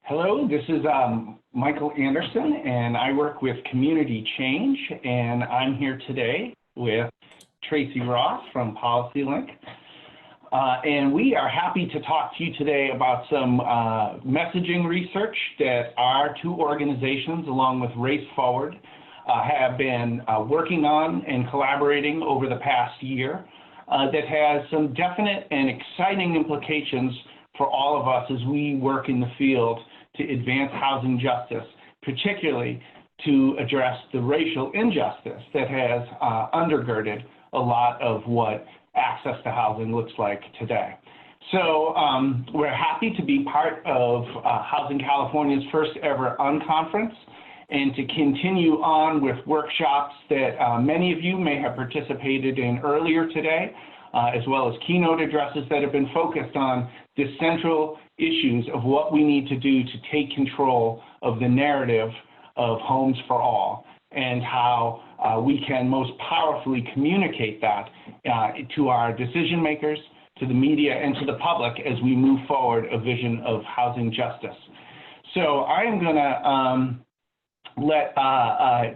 Hello, this is Michael Anderson, and I work with Community Change, and I'm here today with Tracy Ross from PolicyLink. And we are happy to talk to you today about some messaging research that our two organizations, along with Race Forward, have been working on and collaborating over the past year that has some definite and exciting implications for all of us as we work in the field to advance housing justice, particularly to address the racial injustice that has undergirded a lot of what access to housing looks like today. So we're happy to be part of Housing California's first ever unconference and to continue on with workshops that many of you may have participated in earlier today, as well as keynote addresses that have been focused on the central issues of what we need to do to take control of the narrative of homes for all and how we can most powerfully communicate that to our decision makers, to the media, and to the public as we move forward a vision of housing justice. So I am going to let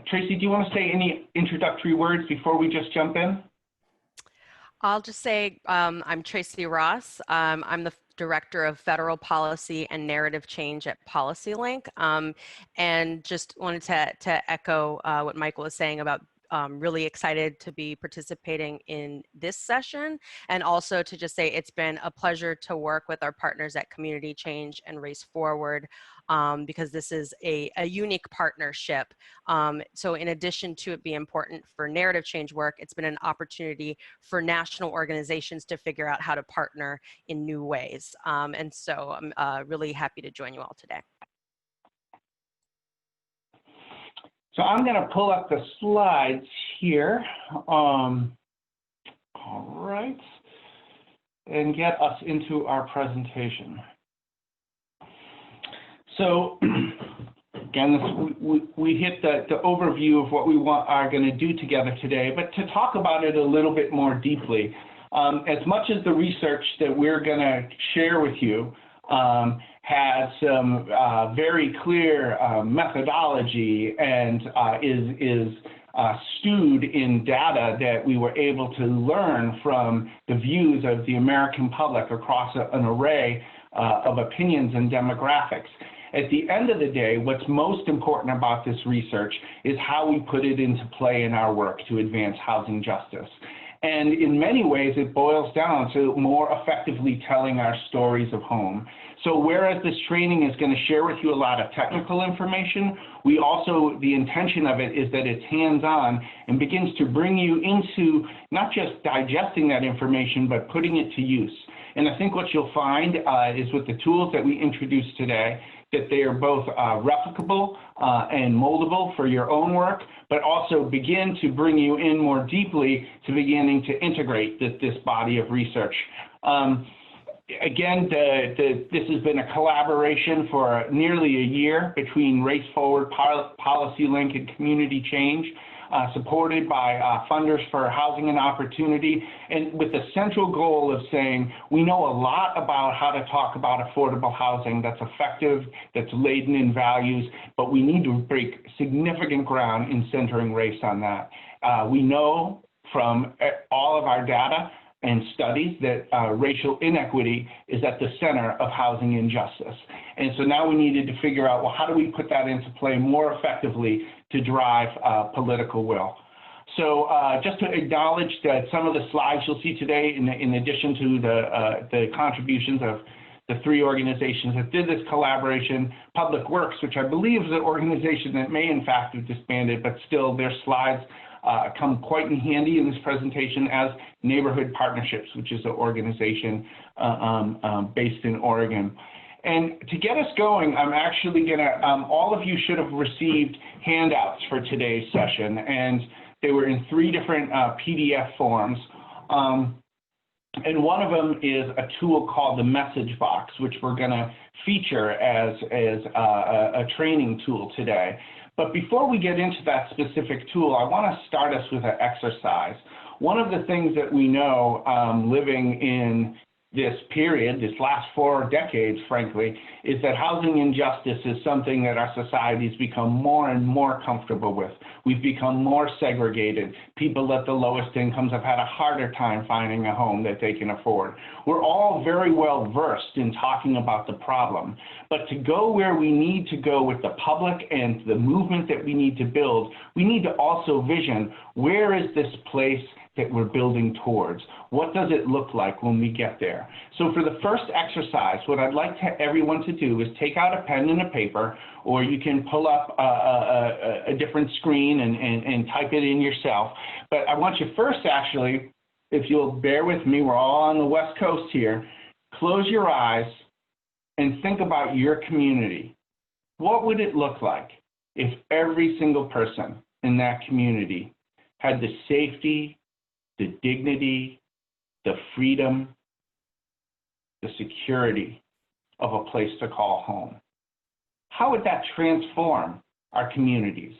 Tracy, do you want to say any introductory words before we just jump in? I'll just say I'm Tracy Ross. I'm the Director of Federal Policy and Narrative Change at PolicyLink, and just wanted to echo what Michael was saying about really excited to be participating in this session, and also to just say it's been a pleasure to work with our partners at Community Change and Race Forward, because this is a unique partnership. So in addition to it being important for narrative change work, it's been an opportunity for national organizations to figure out how to partner in new ways. And so I'm really happy to join you all today. So I'm going to pull up the slides here, all right, and get us into our presentation. So again, we hit the overview of what we are going to do together today, but to talk about it a little bit more deeply, as much as the research that we're going to share with you has some very clear methodology and is stewed in data that we were able to learn from the views of the American public across an array of opinions and demographics. At the end of the day, what's most important about this research is how we put it into play in our work to advance housing justice. And in many ways, it boils down to more effectively telling our stories of home. So whereas this training is going to share with you a lot of technical information, we also, the intention of it is that it's hands-on and begins to bring you into not just digesting that information, but putting it to use. And I think what you'll find is with the tools that we introduced today, that they are both replicable and moldable for your own work, but also begin to bring you in more deeply to beginning to integrate this body of research. Again, this has been a collaboration for nearly a year between Race Forward, PolicyLink, and Community Change, supported by funders for housing and opportunity, and with the central goal of saying we know a lot about how to talk about affordable housing that's effective, that's laden in values, but we need to break significant ground in centering race on that. We know from all of our data and studies that racial inequity is at the center of housing injustice. And so now we needed to figure out, well, how do we put that into play more effectively to drive political will? So just to acknowledge that some of the slides you'll see today, in addition to the contributions of the three organizations that did this collaboration, Public Works, which I believe is an organization that may in fact have disbanded, but still their slides come quite in handy in this presentation, as Neighborhood Partnerships, which is an organization based in Oregon. And to get us going, I'm actually going to, all of you should have received handouts for today's session, and they were in 3 different PDF forms. And one of them is a tool called the Message Box, which we're going to feature as a training tool today. But before we get into that specific tool, I want to start us with an exercise. One of the things that we know living in this period, this last 4 decades, frankly, is that housing injustice is something that our society's become more and more comfortable with. We've become more segregated. People at the lowest incomes have had a harder time finding a home that they can afford. We're all very well versed in talking about the problem, but to go where we need to go with the public and the movement that we need to build, we need to also vision, where is this place that we're building towards? What does it look like when we get there? So for the first exercise, what I'd like everyone to do is take out a pen and a paper, or you can pull up a different screen and type it in yourself. But I want you first, actually, if you'll bear with me, we're all on the West Coast here, close your eyes and think about your community. What would it look like if every single person in that community had the safety, the dignity, the freedom, the security of a place to call home? How would that transform our communities?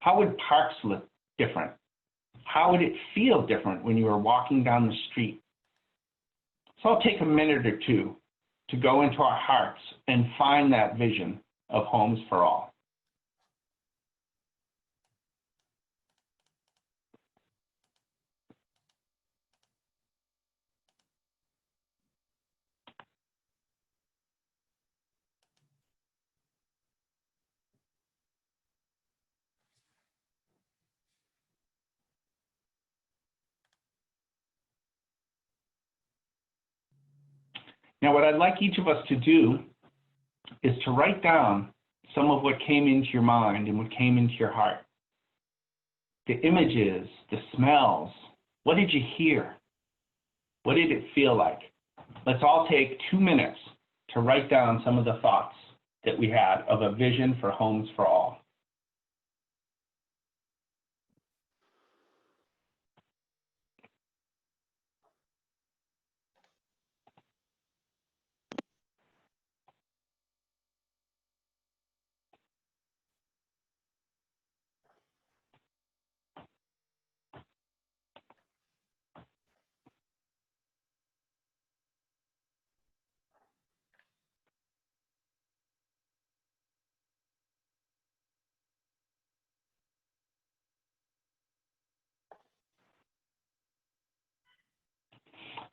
How would parks look different? How would it feel different when you were walking down the street? So I'll take a minute or two to go into our hearts and find that vision of homes for all. Now, what I'd like each of us to do is to write down some of what came into your mind and what came into your heart. The images, the smells, what did you hear? What did it feel like? Let's all take 2 minutes to write down some of the thoughts that we had of a vision for homes for all.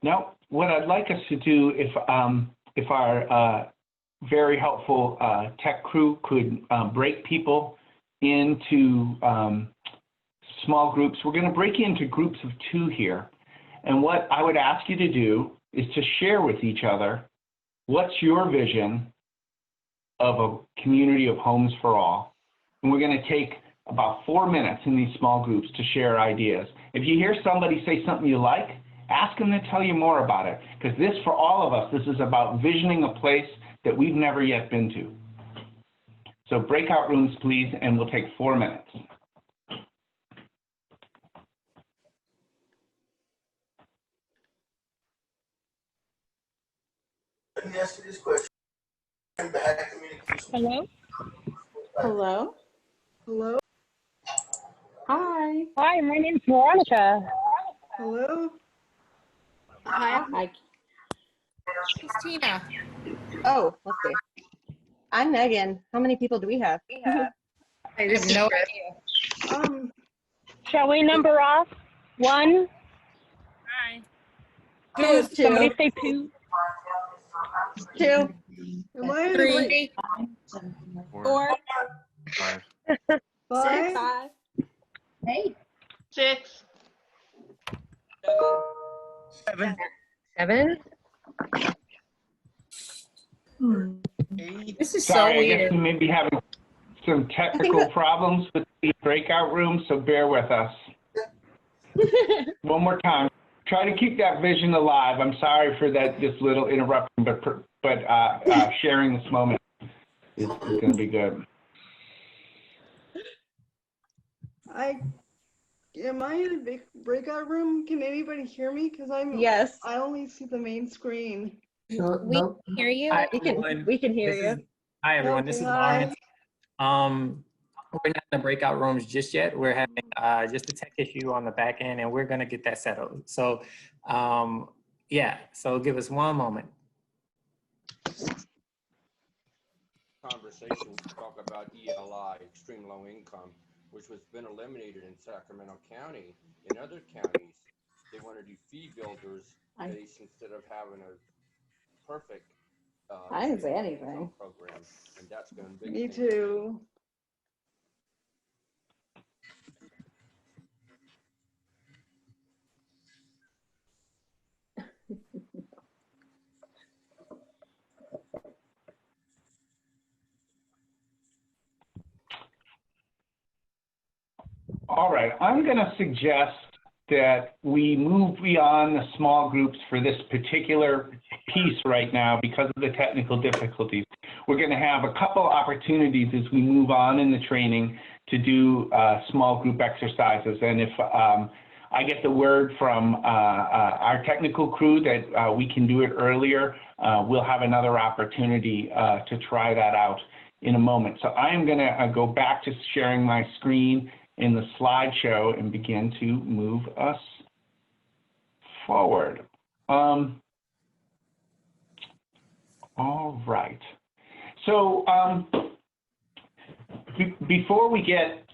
Now, what I'd like us to do, if our very helpful tech crew could break people into small groups, we're going to break into groups of 2 here. And what I would ask you to do is to share with each other, what's your vision of a community of homes for all? And we're going to take about 4 minutes in these small groups to share ideas. If you hear somebody say something you like, ask them to tell you more about it, because this, for all of us, this is about visioning a place that we've never yet been to. So breakout rooms, please, and we'll take 4 minutes. Let me ask you this question. Hello? Hello? Hello? Hi. Hi, my name's Veronica. Hello? Hi. Christina. Oh, let's see. I'm Megan. How many people do we have? I have no idea. Shall we number off? 1? Hi. Two. Somebody say 2. 2. Am I 3. 4. 5. 5. 8. 6. 7. 7. This is Sorry, so I guess weird. we may be having some technical problems with the breakout room, so bear with us. One more time. Try to keep that vision alive. I'm sorry for that, this little interruption, but sharing this moment is going to be good. Am I in a big breakout room? Can anybody hear me? Because Yes. I only see the main screen. We can hear you. Hi, We can hear you. Hi, everyone. This is Hi. Lawrence. We're not in the breakout rooms just yet. We're having just a tech issue on the back end, and we're going to get that settled. So Yeah, so give us one moment. Conversation to talk about ELI, extreme low income, which has been eliminated in Sacramento County. In other counties, they want to do fee builders base instead of having a perfect I didn't say anything. program, and that's been a big Me thing. too. All right, I'm going to suggest that we move beyond the small groups for this particular piece right now because of the technical difficulties. We're going to have a couple opportunities as we move on in the training to do small group exercises. And if I get the word from our technical crew that we can do it earlier, we'll have another opportunity to try that out in a moment. So I'm going to go back to sharing my screen in the slideshow and begin to move us forward. All right. So before we get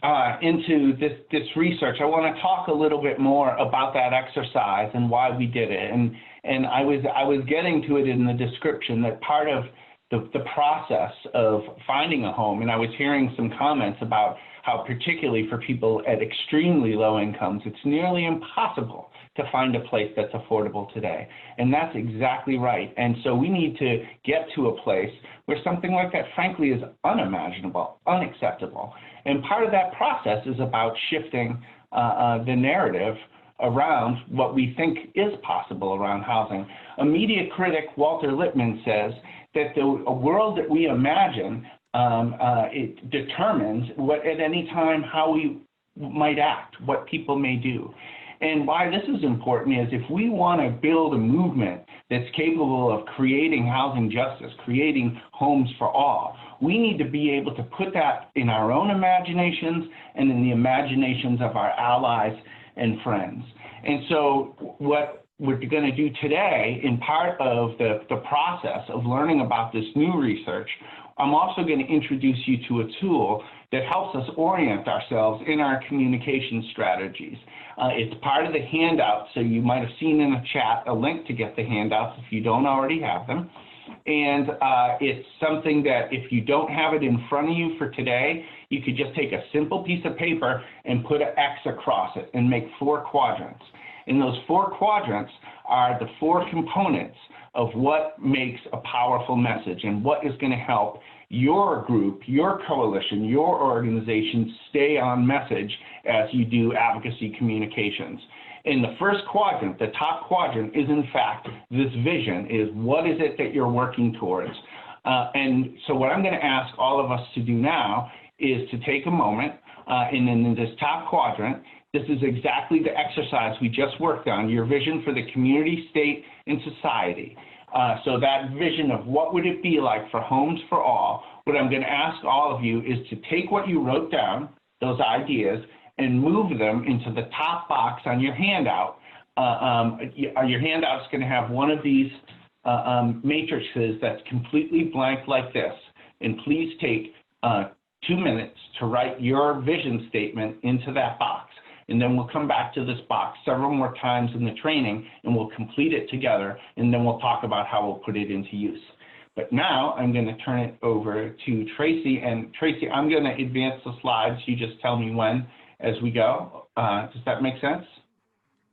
into this research, I want to talk a little bit more about that exercise and why we did it. And I was getting to it in the description that part of the process of finding a home, and I was hearing some comments about how particularly for people at extremely low incomes, it's nearly impossible to find a place that's affordable today. And that's exactly right. And so we need to get to a place where something like that, frankly, is unimaginable, unacceptable. And part of that process is about shifting the narrative around what we think is possible around housing. A media critic, Walter Lippmann, says that the world that we imagine it determines what at any time how we might act, what people may do. And why this is important is if we want to build a movement that's capable of creating housing justice, creating homes for all, we need to be able to put that in our own imaginations and in the imaginations of our allies and friends. And so what we're going to do today, in part of the process of learning about this new research, I'm also going to introduce you to a tool that helps us orient ourselves in our communication strategies. It's part of the handout, so you might have seen in the chat a link to get the handouts if you don't already have them. And it's something that if you don't have it in front of you for today, you could just take a simple piece of paper and put an X across it and make 4 quadrants. And those 4 quadrants are the 4 components of what makes a powerful message and what is going to help your group, your coalition, your organization stay on message as you do advocacy communications. In the first quadrant, the top quadrant is in fact this vision, is what is it that you're working towards? And so what I'm going to ask all of us to do now is to take a moment and in this top quadrant, this is exactly the exercise we just worked on, your vision for the community, state, and society. So that vision of what would it be like for homes for all, what I'm going to ask all of you is to take what you wrote down, those ideas, and move them into the top box on your handout. Your handout's going to have one of these matrices that's completely blank like this. And please take 2 minutes to write your vision statement into that box. And then we'll come back to this box several more times in the training and we'll complete it together, and then we'll talk about how we'll put it into use. But now I'm going to turn it over to Tracy. And Tracy, I'm going to advance the slides. You just tell me when as we go. Does that make sense?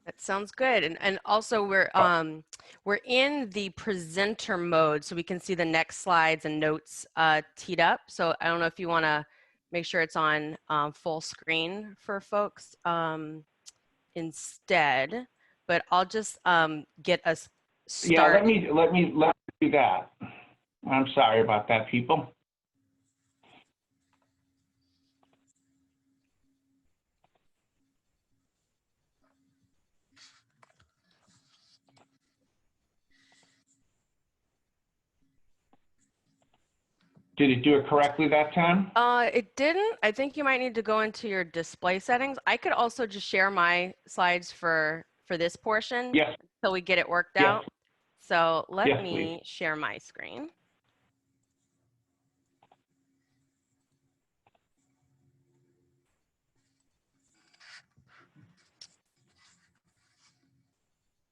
That sounds good. And also we're in the presenter mode, so we can see the next slides and notes teed up. So I don't know if you want to make sure it's on full screen for folks instead, but I'll just get us started. Yeah, let me do that. I'm sorry about that, people. Did it do it correctly that time? It didn't. I think you might need to go into your display settings. I could also just share my slides for for this portion Yes. until we get it worked Yes. out? So let Yes, me share my screen.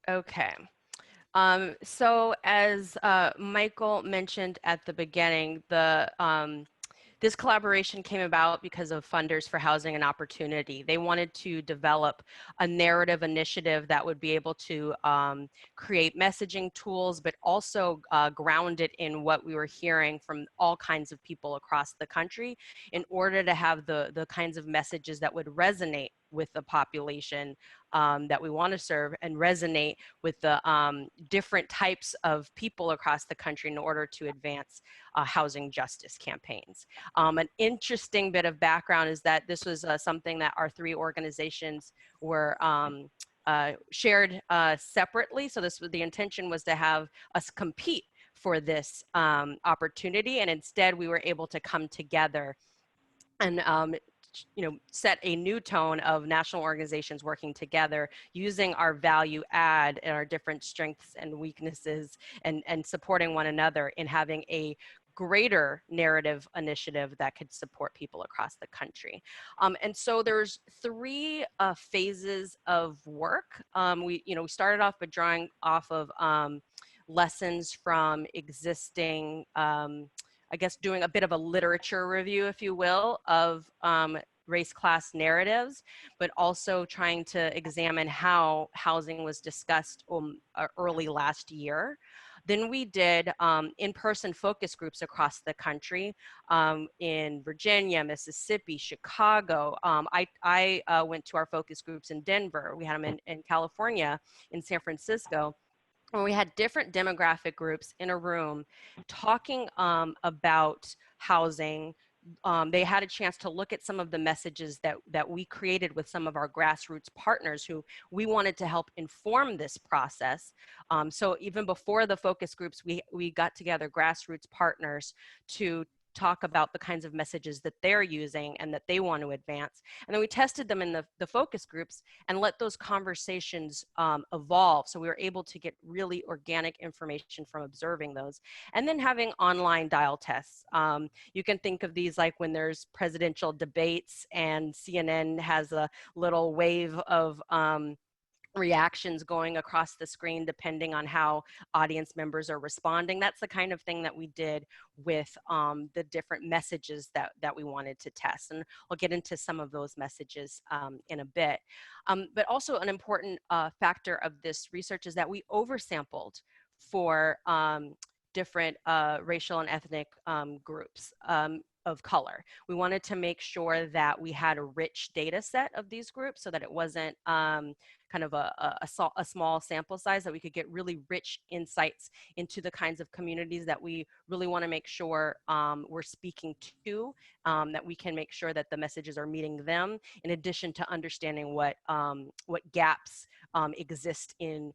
Okay. So as Michael mentioned at the beginning, this collaboration came about because of Funders for Housing and Opportunity. They wanted to develop a narrative initiative that would be able to create messaging tools, but also ground it in what we were hearing from all kinds of people across the country in order to have the kinds of messages that would resonate with the population that we want to serve and resonate with the different types of people across the country in order to advance housing justice campaigns. An interesting bit of background is that this was something that our 3 organizations were shared separately. So the intention was to have us compete for this opportunity, and instead we were able to come together and set a new tone of national organizations working together using our value add and our different strengths and weaknesses and supporting one another in having a greater narrative initiative that could support people across the country. And so there's 3 phases of work. We started off by drawing off of lessons from existing I guess doing a bit of a literature review, if you will, of race class narratives, but also trying to examine how housing was discussed early last year. Then we did in-person focus groups across the country in Virginia, Mississippi, Chicago. I went to our focus groups in Denver. We had them in California, in San Francisco. When we had different demographic groups in a room talking about housing, they had a chance to look at some of the messages that we created with some of our grassroots partners who we wanted to help inform this process. So even before the focus groups, we got together grassroots partners to talk about the kinds of messages that they're using and that they want to advance. And then we tested them in the focus groups and let those conversations evolve. So we were able to get really organic information from observing those. And then having online dial tests. You can think of these like when there's presidential debates and CNN has a little wave of reactions going across the screen depending on how audience members are responding. That's the kind of thing that we did with the different messages that we wanted to test. And I'll get into some of those messages in a bit. But also an important factor of this research is that we oversampled for different racial and ethnic groups of color. We wanted to make sure that we had a rich data set of these groups so that it wasn't kind of a small sample size, that we could get really rich insights into the kinds of communities that we really want to make sure we're speaking to, that we can make sure that the messages are meeting them, in addition to understanding what gaps exist in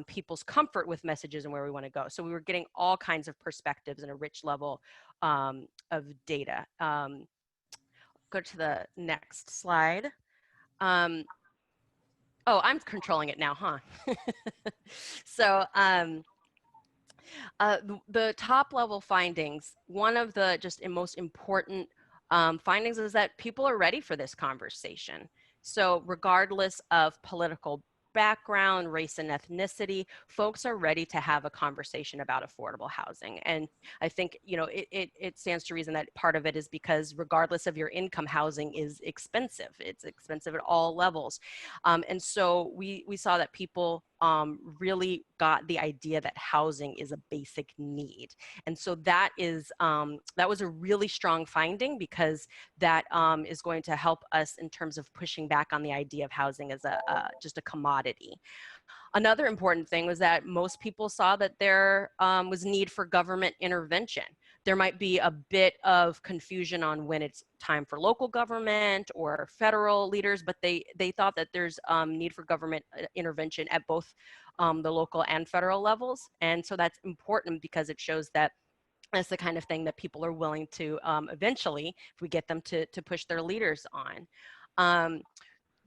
people's comfort with messages and where we want to go. So we were getting all kinds of perspectives and a rich level of data. Go to the next slide. Oh, I'm controlling it now, huh? So the top level findings, one of the just most important findings is that people are ready for this conversation. So regardless of political background, race and ethnicity, folks are ready to have a conversation about affordable housing. And I think, it stands to reason that part of it is because regardless of your income, housing is expensive. It's expensive at all levels. And so we saw that people really got the idea that housing is a basic need. And so that was a really strong finding, because that is going to help us in terms of pushing back on the idea of housing as just a commodity. Another important thing was that most people saw that there was need for government intervention. There might be a bit of confusion on when it's time for local government or federal leaders, but they thought that there's need for government intervention at both the local and federal levels. And so that's important because it shows that that's the kind of thing that people are willing to eventually, if we get them to push their leaders on.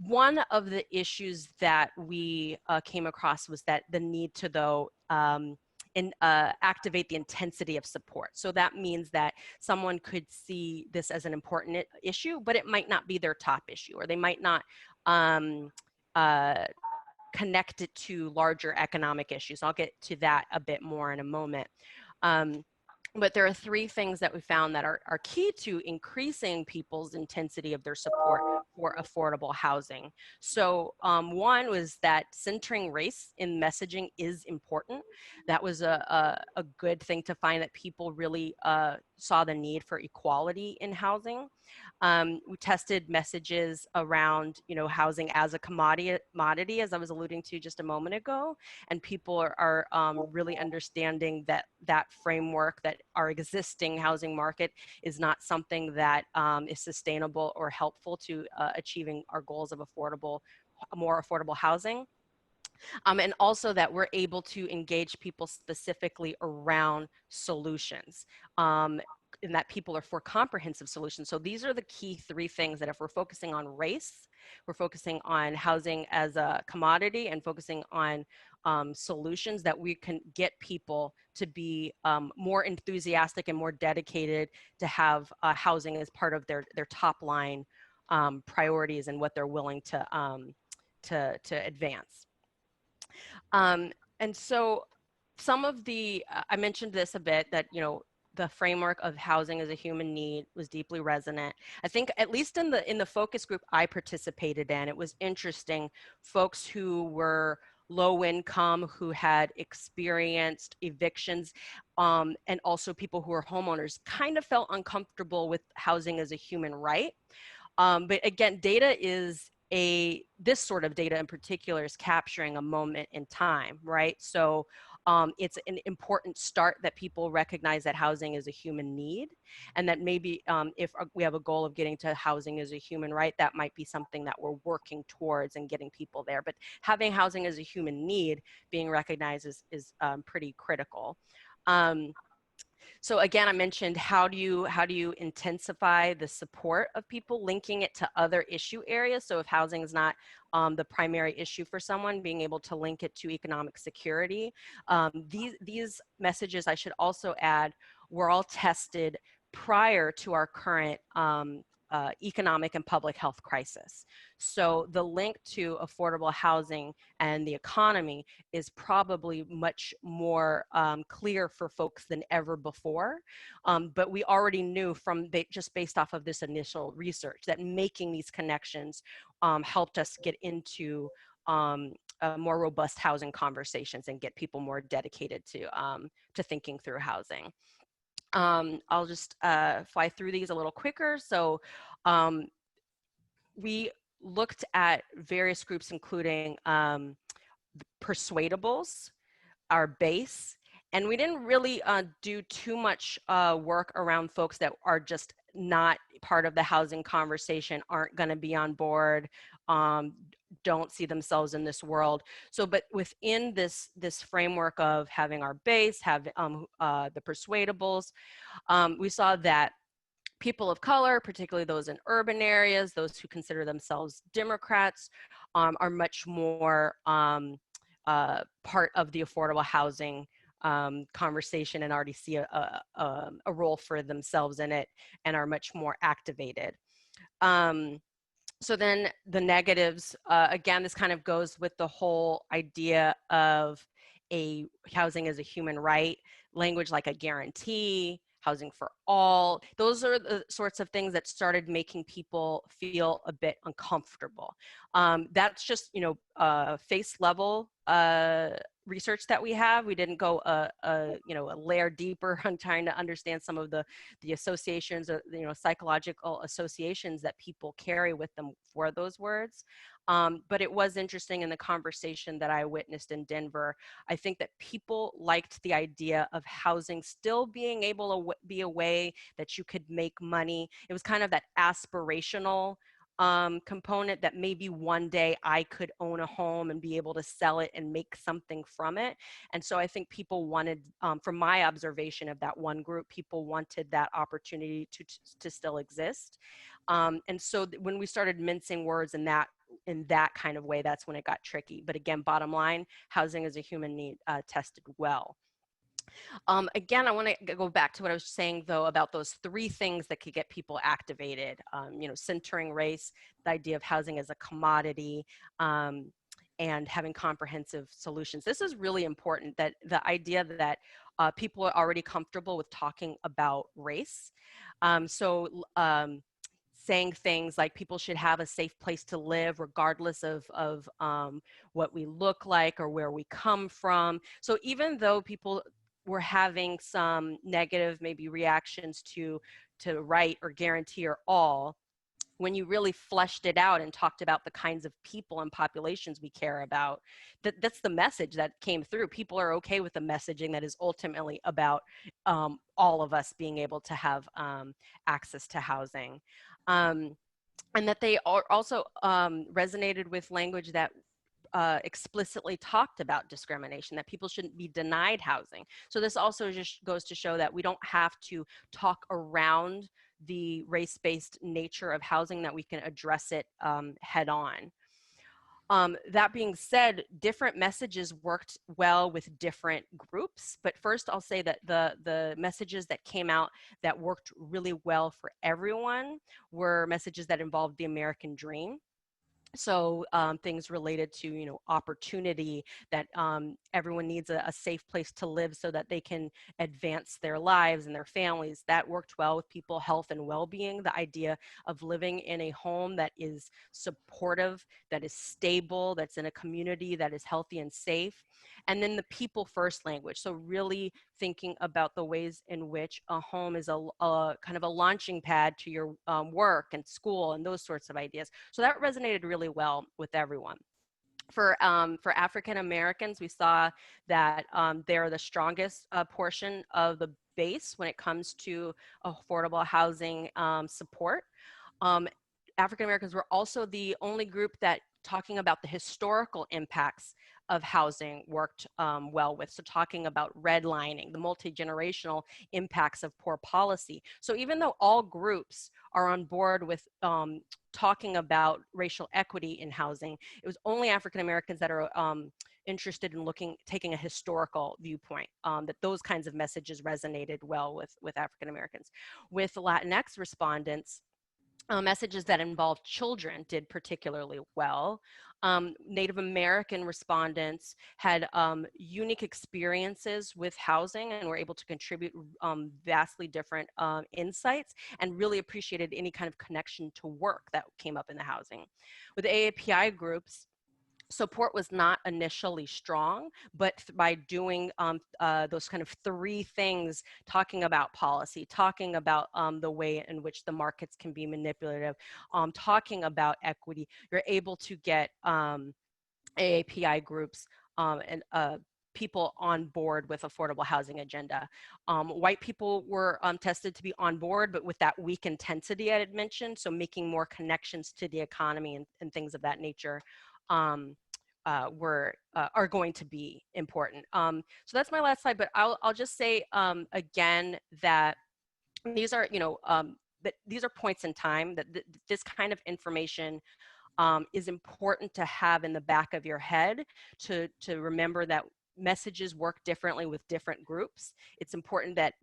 One of the issues that we came across was that the need to, though, activate the intensity of support. So that means that someone could see this as an important issue, but it might not be their top issue, or they might not connect it to larger economic issues. I'll get to that a bit more in a moment. But there are three things that we found that are key to increasing people's intensity of their support for affordable housing. So one was that centering race in messaging is important. That was a good thing to find, that people really saw the need for equality in housing. We tested messages around, housing as a commodity, as I was alluding to just a moment ago, and people are really understanding that framework, that our existing housing market is not something that is sustainable or helpful to achieving our goals of more affordable housing. And also that we're able to engage people specifically around solutions. And that people are for comprehensive solutions. So these are the key three things, that if we're focusing on race, we're focusing on housing as a commodity, and focusing on solutions, that we can get people to be more enthusiastic and more dedicated to have housing as part of their top line priorities and what they're willing to advance. And so some of the, I mentioned this a bit, that, the framework of housing as a human need was deeply resonant. I think, at least in the focus group I participated in, it was interesting. Folks who were low income, who had experienced evictions, and also people who were homeowners, kind of felt uncomfortable with housing as a human right. But again, this sort of data in particular is capturing a moment in time, right? So it's an important start that people recognize that housing is a human need, and that maybe if we have a goal of getting to housing as a human right, that might be something that we're working towards and getting people there. But having housing as a human need being recognized is pretty critical. So again, I mentioned, how do you intensify the support of people, linking it to other issue areas? So if housing is not the primary issue for someone, being able to link it to economic security. These messages, I should also add, were all tested prior to our current economic and public health crisis. So the link to affordable housing and the economy is probably much more clear for folks than ever before. But we already knew just based off of this initial research, that making these connections helped us get into more robust housing conversations and get people more dedicated to thinking through housing. I'll just fly through these a little quicker. So we looked at various groups, including persuadables, our base, and we didn't really do too much work around folks that are just not part of the housing conversation, aren't going to be on board, don't see themselves in this world. So, but within this framework of having our base, have the persuadables, we saw that people of color, particularly those in urban areas, those who consider themselves Democrats, are much more part of the affordable housing conversation, and already see a role for themselves in it, and are much more activated. So then the negatives, again, this kind of goes with the whole idea of a housing as a human right, language like a guarantee, housing for all. Those are the sorts of things that started making people feel a bit uncomfortable. That's just, face level research that we have. We didn't go a layer deeper on trying to understand some of the associations, psychological associations that people carry with them for those words. But it was interesting in the conversation that I witnessed in Denver. I think that people liked the idea of housing still being able to be a way that you could make money. It was kind of that aspirational component, that maybe one day I could own a home and be able to sell it and make something from it. And so I think people wanted, from my observation of that one group, people wanted that opportunity to still exist. And so when we started mincing words in that kind of way, that's when it got tricky. But again, bottom line, housing as a human need tested well. Again, I want to go back to what I was saying, though, about those 3 things that could get people activated. Centering race, the idea of housing as a commodity, and having comprehensive solutions. This is really important, that the idea that people are already comfortable with talking about race. Saying things like people should have a safe place to live regardless of what we look like or where we come from. So even though people were having some negative maybe reactions to right or guarantee or all, when you really fleshed it out and talked about the kinds of people and populations we care about, that's the message that came through. People are okay with the messaging that is ultimately about all of us being able to have access to housing. And that they are also resonated with language that explicitly talked about discrimination, that people shouldn't be denied housing. So this also just goes to show that we don't have to talk around the race-based nature of housing, that we can address it head on. That being said, different messages worked well with different groups. But first, I'll say that the messages that came out that worked really well for everyone were messages that involved the American dream. So things related to, opportunity, that everyone needs a safe place to live so that they can advance their lives and their families. That worked well with people, health and well-being, the idea of living in a home that is supportive, that is stable, that's in a community that is healthy and safe. And then the people first language. So really thinking about the ways in which a home is a kind of a launching pad to your work and school and those sorts of ideas. So that resonated really well with everyone. For African Americans, we saw that they're the strongest portion of the base when it comes to affordable housing support. African Americans were also the only group that talking about the historical impacts of housing worked well with. So talking about redlining, the multi-generational impacts of poor policy. So even though all groups are on board with talking about racial equity in housing, it was only African Americans that are interested in taking a historical viewpoint, that those kinds of messages resonated well with African Americans. With Latinx respondents, messages that involved children did particularly well. Native American respondents had unique experiences with housing and were able to contribute vastly different insights, and really appreciated any kind of connection to work that came up in the housing. With AAPI groups, support was not initially strong, but by doing those kind of 3 things, talking about policy, talking about the way in which the markets can be manipulative, talking about equity, you're able to get AAPI groups and people on board with affordable housing agenda. White people were tested to be on board, but with that weak intensity I had mentioned, so making more connections to the economy and things of that nature are going to be important. So that's my last slide, but I'll just say again that these are, that these are points in time, that this kind of information is important to have in the back of your head, to remember that messages work differently with different groups. It's important that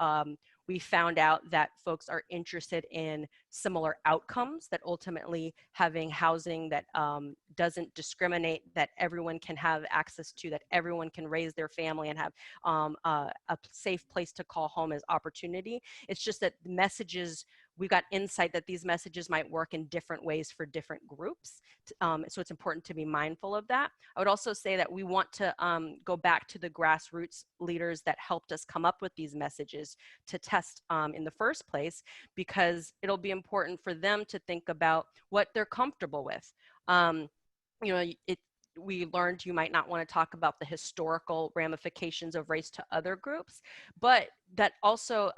we found out that folks are interested in similar outcomes, that ultimately having housing that doesn't discriminate, that everyone can have access to, that everyone can raise their family and have a safe place to call home as opportunity. It's just that the messages, we got insight that these messages might work in different ways for different groups. So it's important to be mindful of that. I would also say that we want to go back to the grassroots leaders that helped us come up with these messages to test in the first place, because it'll be important for them to think about what they're comfortable with. We learned you might not want to talk about the historical ramifications of race to other groups, but that also,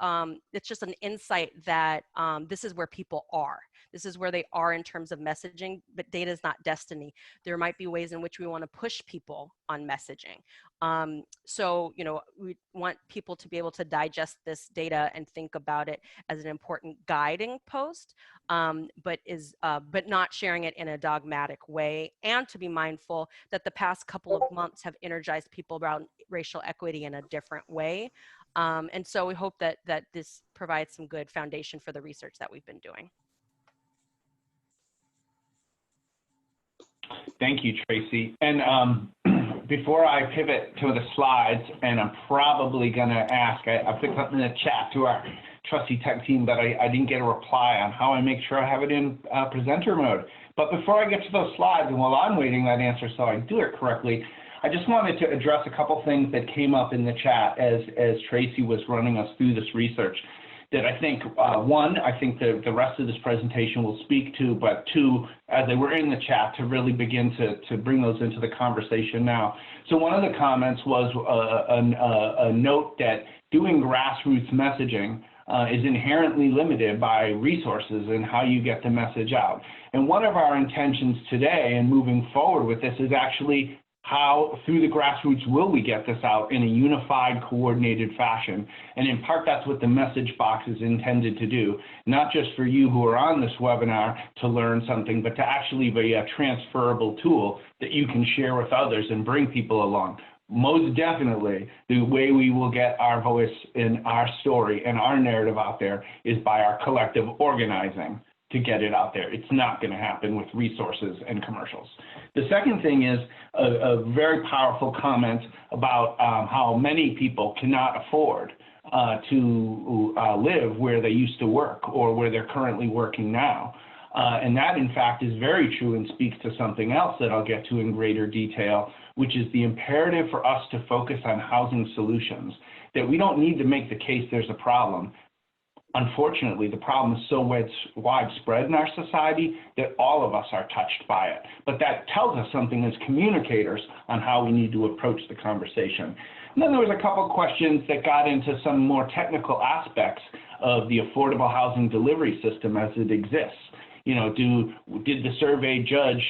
it's just an insight that this is where people are. This is where they are in terms of messaging, but data is not destiny. There might be ways in which we want to push people on messaging. So, you know, we want people to be able to digest this data and think about it as an important guiding post, but not sharing it in a dogmatic way, and to be mindful that the past couple of months have energized people around racial equity in a different way. And so we hope that this provides some good foundation for the research that we've been doing. Thank you, Tracy. And before I pivot to the slides, and I'm probably going to ask, I put something in the chat to our trustee tech team, but I didn't get a reply on how I make sure I have it in presenter mode. But before I get to those slides, and while I'm waiting that answer so I do it correctly, I just wanted to address a couple things that came up in the chat as Tracy was running us through this research that I think, one, I think the rest of this presentation will speak to, but two, as they were in the chat, to really begin to bring those into the conversation now. So one of the comments was a note that doing grassroots messaging is inherently limited by resources and how you get the message out. And one of our intentions today and moving forward with this is actually how, through the grassroots, will we get this out in a unified, coordinated fashion? And in part, that's what the message box is intended to do, not just for you who are on this webinar to learn something, but to actually be a transferable tool that you can share with others and bring people along. Most definitely, the way we will get our voice and our story and our narrative out there is by our collective organizing to get it out there. It's not going to happen with resources and commercials. The second thing is a very powerful comment about how many people cannot afford to live where they used to work or where they're currently working now. And that, in fact, is very true and speaks to something else that I'll get to in greater detail, which is the imperative for us to focus on housing solutions, that we don't need to make the case there's a problem. Unfortunately, the problem is so widespread in our society that all of us are touched by it. But that tells us something as communicators on how we need to approach the conversation. And then there was a couple of questions that got into some more technical aspects of the affordable housing delivery system as it exists. You know, did the survey judge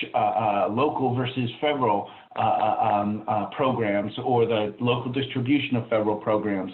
local versus federal programs or the local distribution of federal programs?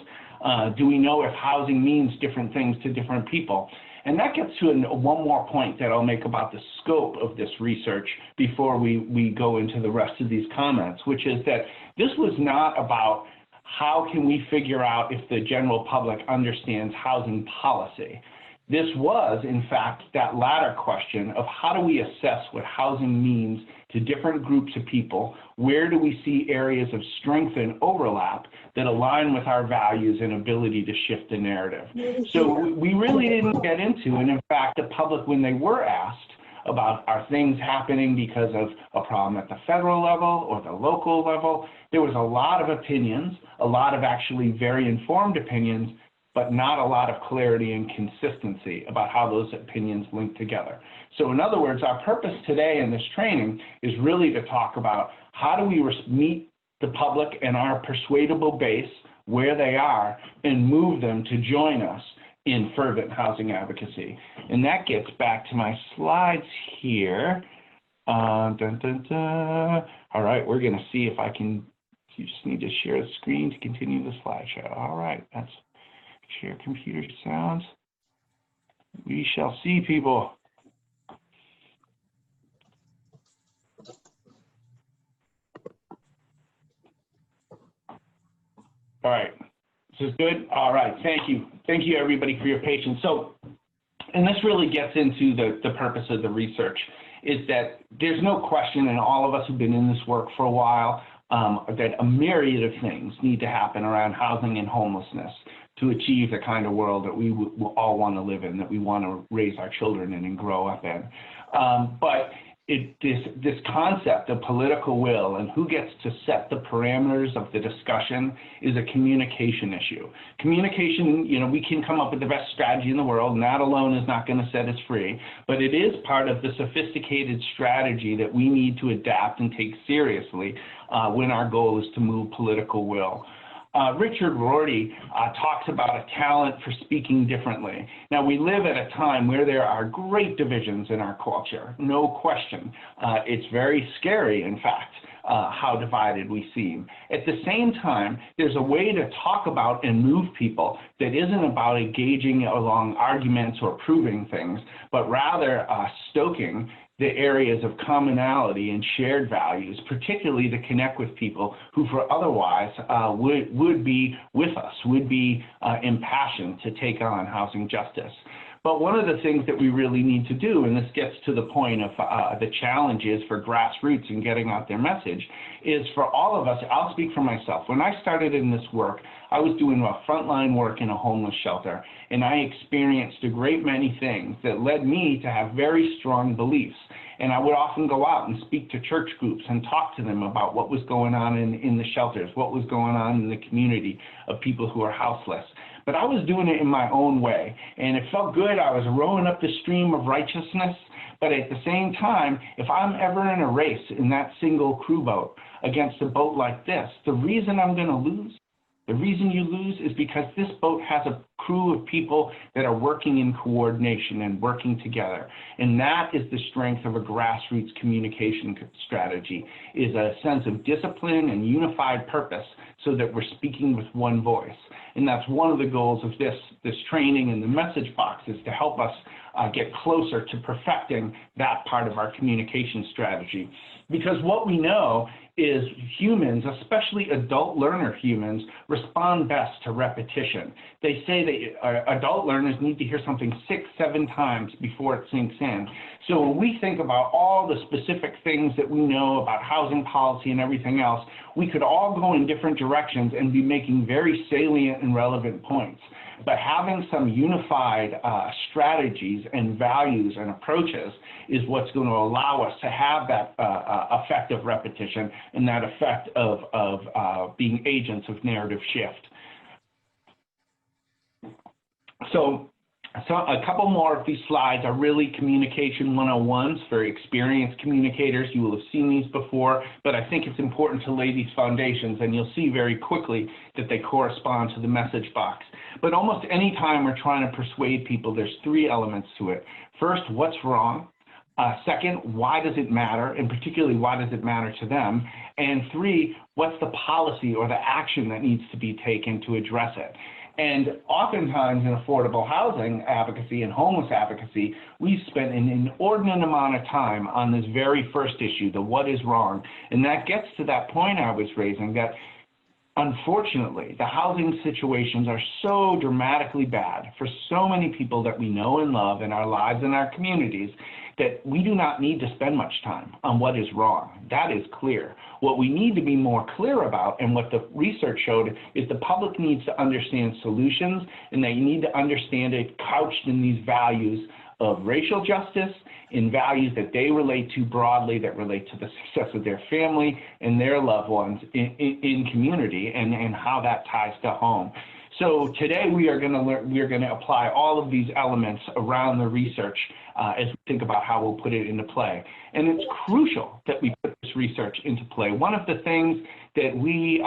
Do we know if housing means different things to different people? And that gets to one more point that I'll make about the scope of this research before we go into the rest of these comments, which is that this was not about how can we figure out if the general public understands housing policy. This was, in fact, that latter question of how do we assess what housing means to different groups of people? Where do we see areas of strength and overlap that align with our values and ability to shift the narrative? So we really didn't get into, and in fact, the public, when they were asked about are things happening because of a problem at the federal level or the local level, there was a lot of opinions, a lot of actually very informed opinions, but not a lot of clarity and consistency about how those opinions link together. So in other words, our purpose today in this training is really to talk about how do we meet the public and our persuadable base where they are and move them to join us in fervent housing advocacy. And that gets back to my slides here. All right, we're gonna see if I can, you just need to share the screen to continue the slideshow. All right, that's share computer sounds. We shall see, people. All right, this is good. All right, thank you. Thank you, everybody, for your patience. So, and this really gets into the purpose of the research, is that there's no question, and all of us who've been in this work for a while, that a myriad of things need to happen around housing and homelessness to achieve the kind of world that we all want to live in, that we want to raise our children in and grow up in. But this concept of political will and who gets to set the parameters of the discussion is a communication issue. Communication, you know, we can come up with the best strategy in the world, and that alone is not going to set us free, but it is part of the sophisticated strategy that we need to adapt and take seriously when our goal is to move political will. Richard Rorty talks about a talent for speaking differently. Now, we live at a time where there are great divisions in our culture, no question. It's very scary, in fact, how divided we seem. At the same time, there's a way to talk about and move people that isn't about engaging along arguments or proving things, but rather stoking the areas of commonality and shared values, particularly to connect with people who for otherwise would be with us, would be impassioned to take on housing justice. But one of the things that we really need to do, and this gets to the point of the challenges for grassroots in getting out their message, is for all of us, I'll speak for myself. When I started in this work, I was doing frontline work in a homeless shelter, and I experienced a great many things that led me to have very strong beliefs. And I would often go out and speak to church groups and talk to them about what was going on in the shelters, what was going on in the community of people who are houseless. But I was doing it in my own way, and it felt good. I was rowing up the stream of righteousness, but at the same time, if I'm ever in a race in that single crew boat against a boat like this, the reason I'm going to lose, the reason you lose is because this boat has a crew of people that are working in coordination and working together. And that is the strength of a grassroots communication strategy, is a sense of discipline and unified purpose so that we're speaking with one voice. And that's one of the goals of this training and the message box, is to help us get closer to perfecting that part of our communication strategy. Because what we know is humans, especially adult learner humans, respond best to repetition. They say that adult learners need to hear something 6, 7 times before it sinks in. So when we think about all the specific things that we know about housing policy and everything else, we could all go in different directions and be making very salient and relevant points. But having some unified strategies and values and approaches is what's going to allow us to have that effect of repetition and that effect of being agents of narrative shift. So a couple more of these slides are really communication 101s for experienced communicators. You will have seen these before, but I think it's important to lay these foundations, and you'll see very quickly that they correspond to the message box. But almost any time we're trying to persuade people, there's 3 elements to it. First, what's wrong? Second, why does it matter? And particularly, why does it matter to them? And 3, what's the policy or the action that needs to be taken to address it? And oftentimes in affordable housing advocacy and homeless advocacy, we've spent an inordinate amount of time on this very first issue, the what is wrong. And that gets to that point I was raising, that unfortunately, the housing situations are so dramatically bad for so many people that we know and love in our lives and our communities that we do not need to spend much time on what is wrong. That is clear. What we need to be more clear about, and what the research showed, is the public needs to understand solutions, and they need to understand it couched in these values of racial justice, in values that they relate to broadly, that relate to the success of their family and their loved ones in community, and how that ties to home. So today we are going to apply all of these elements around the research as we think about how we'll put it into play. And it's crucial that we put this research into play. One of the things that we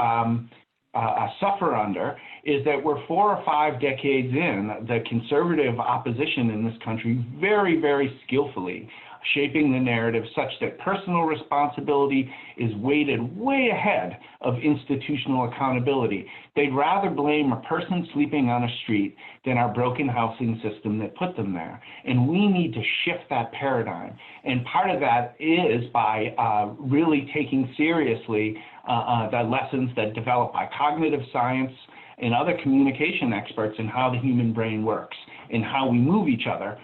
suffer under is that we're 4 or 5 decades in, the conservative opposition in this country very, very skillfully shaping the narrative such that personal responsibility is weighted way ahead of institutional accountability. They'd rather blame a person sleeping on a street than our broken housing system that put them there. And we need to shift that paradigm. And part of that is by really taking seriously the lessons that developed by cognitive science and other communication experts in how the human brain works and how we move each other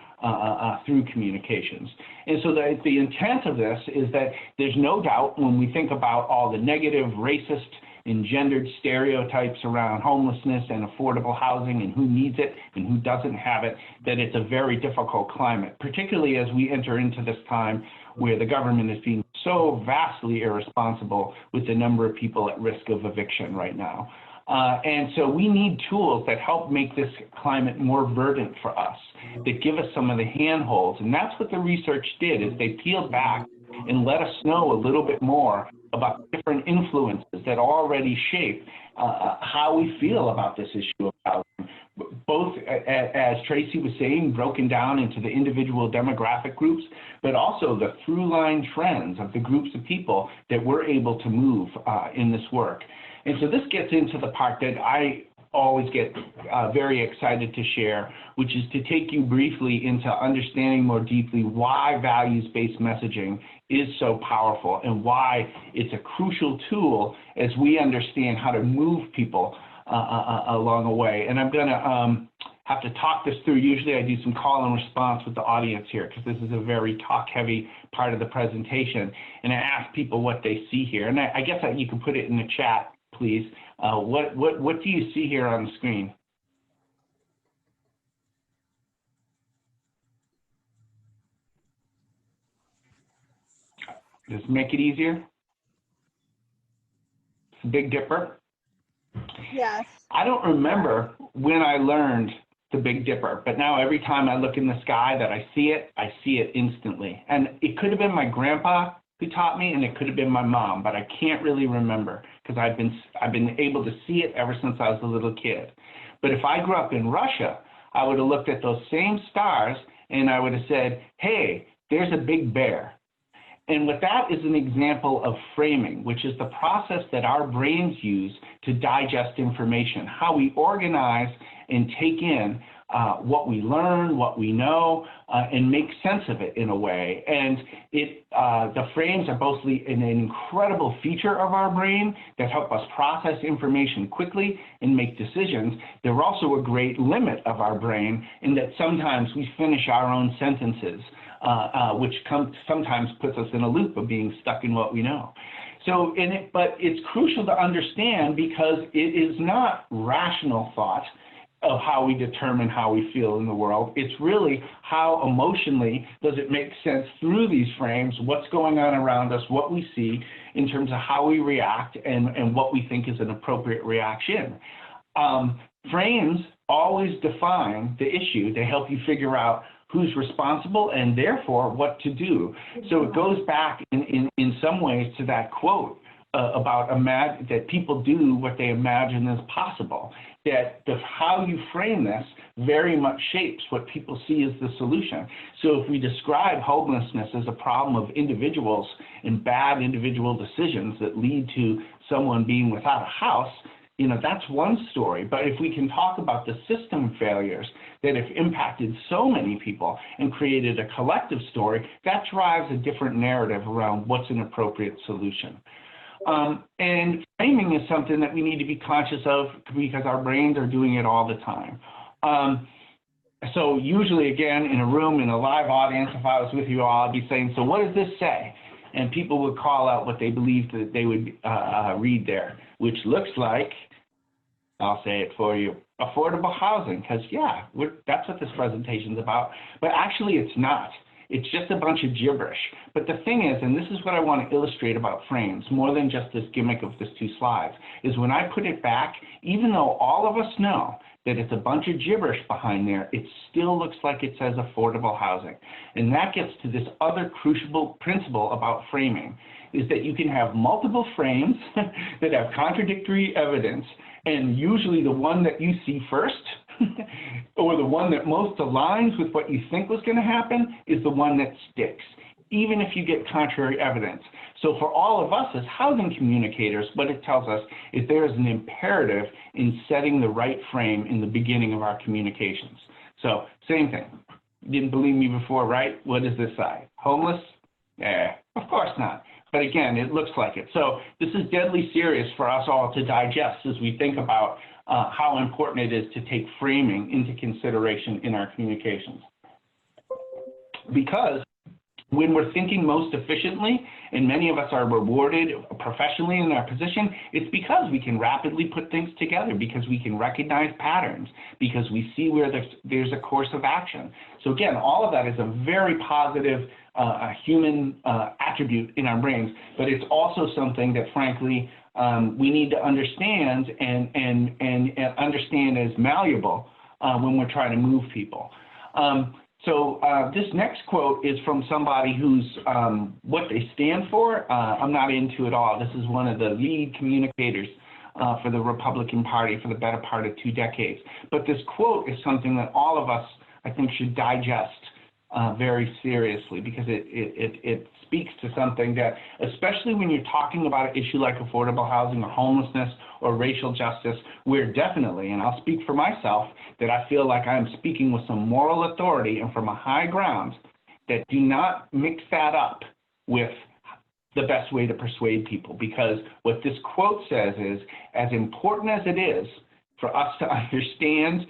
through communications. And so the intent of this is that there's no doubt when we think about all the negative, racist, engendered stereotypes around homelessness and affordable housing and who needs it and who doesn't have it, that it's a very difficult climate, particularly as we enter into this time where the government is being so vastly irresponsible with the number of people at risk of eviction right now. And so we need tools that help make this climate more verdant for us, that give us some of the handholds. And that's what the research did, is they peeled back and let us know a little bit more about different influences that already shape how we feel about this issue of housing. Both, as Tracy was saying, broken down into the individual demographic groups, but also the through line trends of the groups of people that we're able to move in this work. And so this gets into the part that I always get very excited to share, which is to take you briefly into understanding more deeply why values-based messaging is so powerful and why it's a crucial tool as we understand how to move people along the way. And I'm going to have to talk this through. Usually I do some call and response with the audience here because this is a very talk-heavy part of the presentation. And I ask people what they see here. And I guess you can put it in the chat, please. What do you see here on the screen? Does it make it easier? It's a Big Dipper? Yes. I don't remember when I learned the Big Dipper, but now every time I look in the sky that I see it instantly. And it could have been my grandpa who taught me, and it could have been my mom, but I can't really remember because I've been able to see it ever since I was a little kid. But if I grew up in Russia, I would have looked at those same stars and I would have said, hey, there's a big bear. And what that is an example of framing, which is the process that our brains use to digest information, how we organize and take in what we learn, what we know, and make sense of it in a way. And the frames are both an incredible feature of our brain that help us process information quickly and make decisions. They're also a great limit of our brain in that sometimes we finish our own sentences, which sometimes puts us in a loop of being stuck in what we know. So, but it's crucial to understand because it is not rational thought of how we determine how we feel in the world. It's really how emotionally does it make sense through these frames, what's going on around us, what we see in terms of how we react and what we think is an appropriate reaction. Frames always define the issue. They help you figure out who's responsible and therefore what to do. So it goes back in some ways to that quote about that people do what they imagine is possible, that how you frame this very much shapes what people see as the solution. So if we describe homelessness as a problem of individuals and bad individual decisions that lead to someone being without a house, that's one story. But if we can talk about the system failures that have impacted so many people and created a collective story, that drives a different narrative around what's an appropriate solution. And framing is something that we need to be conscious of because our brains are doing it all the time. So usually, again, in a room, in a live audience, if I was with you all, I'd be saying, so what does this say? And people would call out what they believed that they would read there, which looks like, I'll say it for you, affordable housing, because yeah, that's what this presentation's about, but actually it's not. It's just a bunch of gibberish. But the thing is, and this is what I want to illustrate about frames, more than just this gimmick of this 2 slides, is when I put it back, even though all of us know that it's a bunch of gibberish behind there, it still looks like it says affordable housing. And that gets to this other crucial principle about framing, is that you can have multiple frames that have contradictory evidence, and usually the one that you see first or the one that most aligns with what you think was going to happen is the one that sticks, even if you get contrary evidence. So for all of us as housing communicators, what it tells us is there is an imperative in setting the right frame in the beginning of our communications. So same thing. You didn't believe me before, right? What does this say? Homeless? Of course not. But again, it looks like it. So this is deadly serious for us all to digest as we think about how important it is to take framing into consideration in our communications. Because when we're thinking most efficiently, and many of us are rewarded professionally in our position, it's because we can rapidly put things together, because we can recognize patterns, because we see where there's a course of action. So again, all of that is a very positive human attribute in our brains, but it's also something that frankly we need to understand and understand as malleable when we're trying to move people. So this next quote is from somebody who's what they stand for. I'm not into it all. This is one of the lead communicators for the Republican Party for the better part of 2 decades. But this quote is something that all of us, I think, should digest very seriously, because it speaks to something that, especially when you're talking about an issue like affordable housing or homelessness or racial justice, we're definitely, and I'll speak for myself, that I feel like I'm speaking with some moral authority and from a high ground, that do not mix that up with the best way to persuade people. Because what this quote says is, as important as it is for us to understand,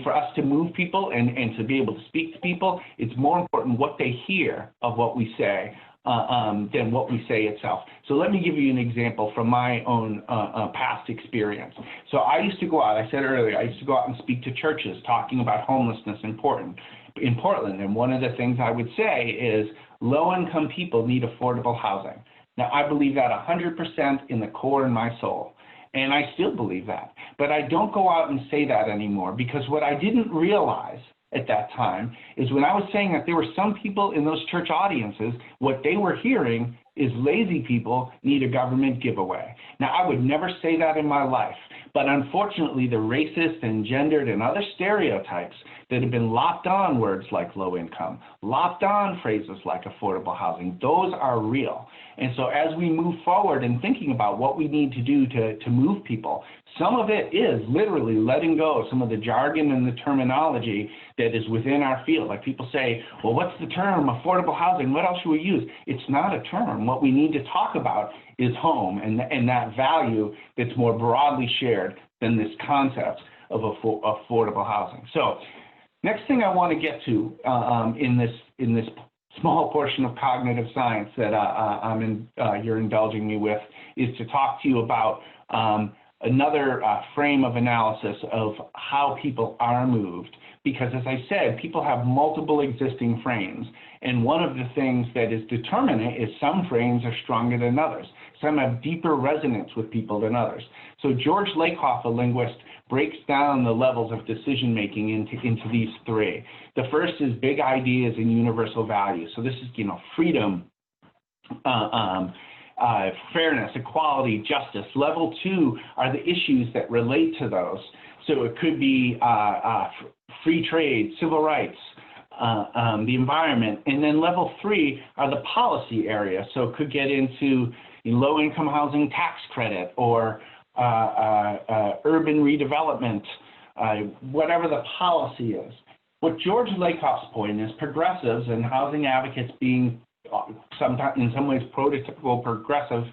for us to move people and to be able to speak to people, it's more important what they hear of what we say than what we say itself. So let me give you an example from my own past experience. So I used to go out, I said earlier, I used to go out and speak to churches talking about homelessness in Portland. And one of the things I would say is low-income people need affordable housing. Now, I believe that 100% in the core in my soul. And I still believe that. But I don't go out and say that anymore, because what I didn't realize at that time is when I was saying that there were some people in those church audiences, what they were hearing is lazy people need a government giveaway. Now, I would never say that in my life, but unfortunately, the racist and gendered and other stereotypes that have been lopped on words like low income, lopped on phrases like affordable housing, those are real. And so as we move forward and thinking about what we need to do to move people, some of it is literally letting go of some of the jargon and the terminology that is within our field. Like people say, well, what's the term affordable housing? What else should we use? It's not a term. What we need to talk about is home and that value that's more broadly shared than this concept of affordable housing. So next thing I want to get to in this small portion of cognitive science that you're indulging me with is to talk to you about another frame of analysis of how people are moved. Because as I said, people have multiple existing frames. And one of the things that is determinant is some frames are stronger than others. Some have deeper resonance with people than others. So George Lakoff, a linguist, breaks down the levels of decision-making into these 3. The first is big ideas and universal values. So this is, freedom, fairness, equality, justice. Level 2 are the issues that relate to those. So it could be free trade, civil rights, the environment. And then level 3 are the policy area. So it could get into low-income housing tax credit or urban redevelopment, whatever the policy is. What George Lakoff's point is, progressives and housing advocates being sometimes in some ways prototypical progressive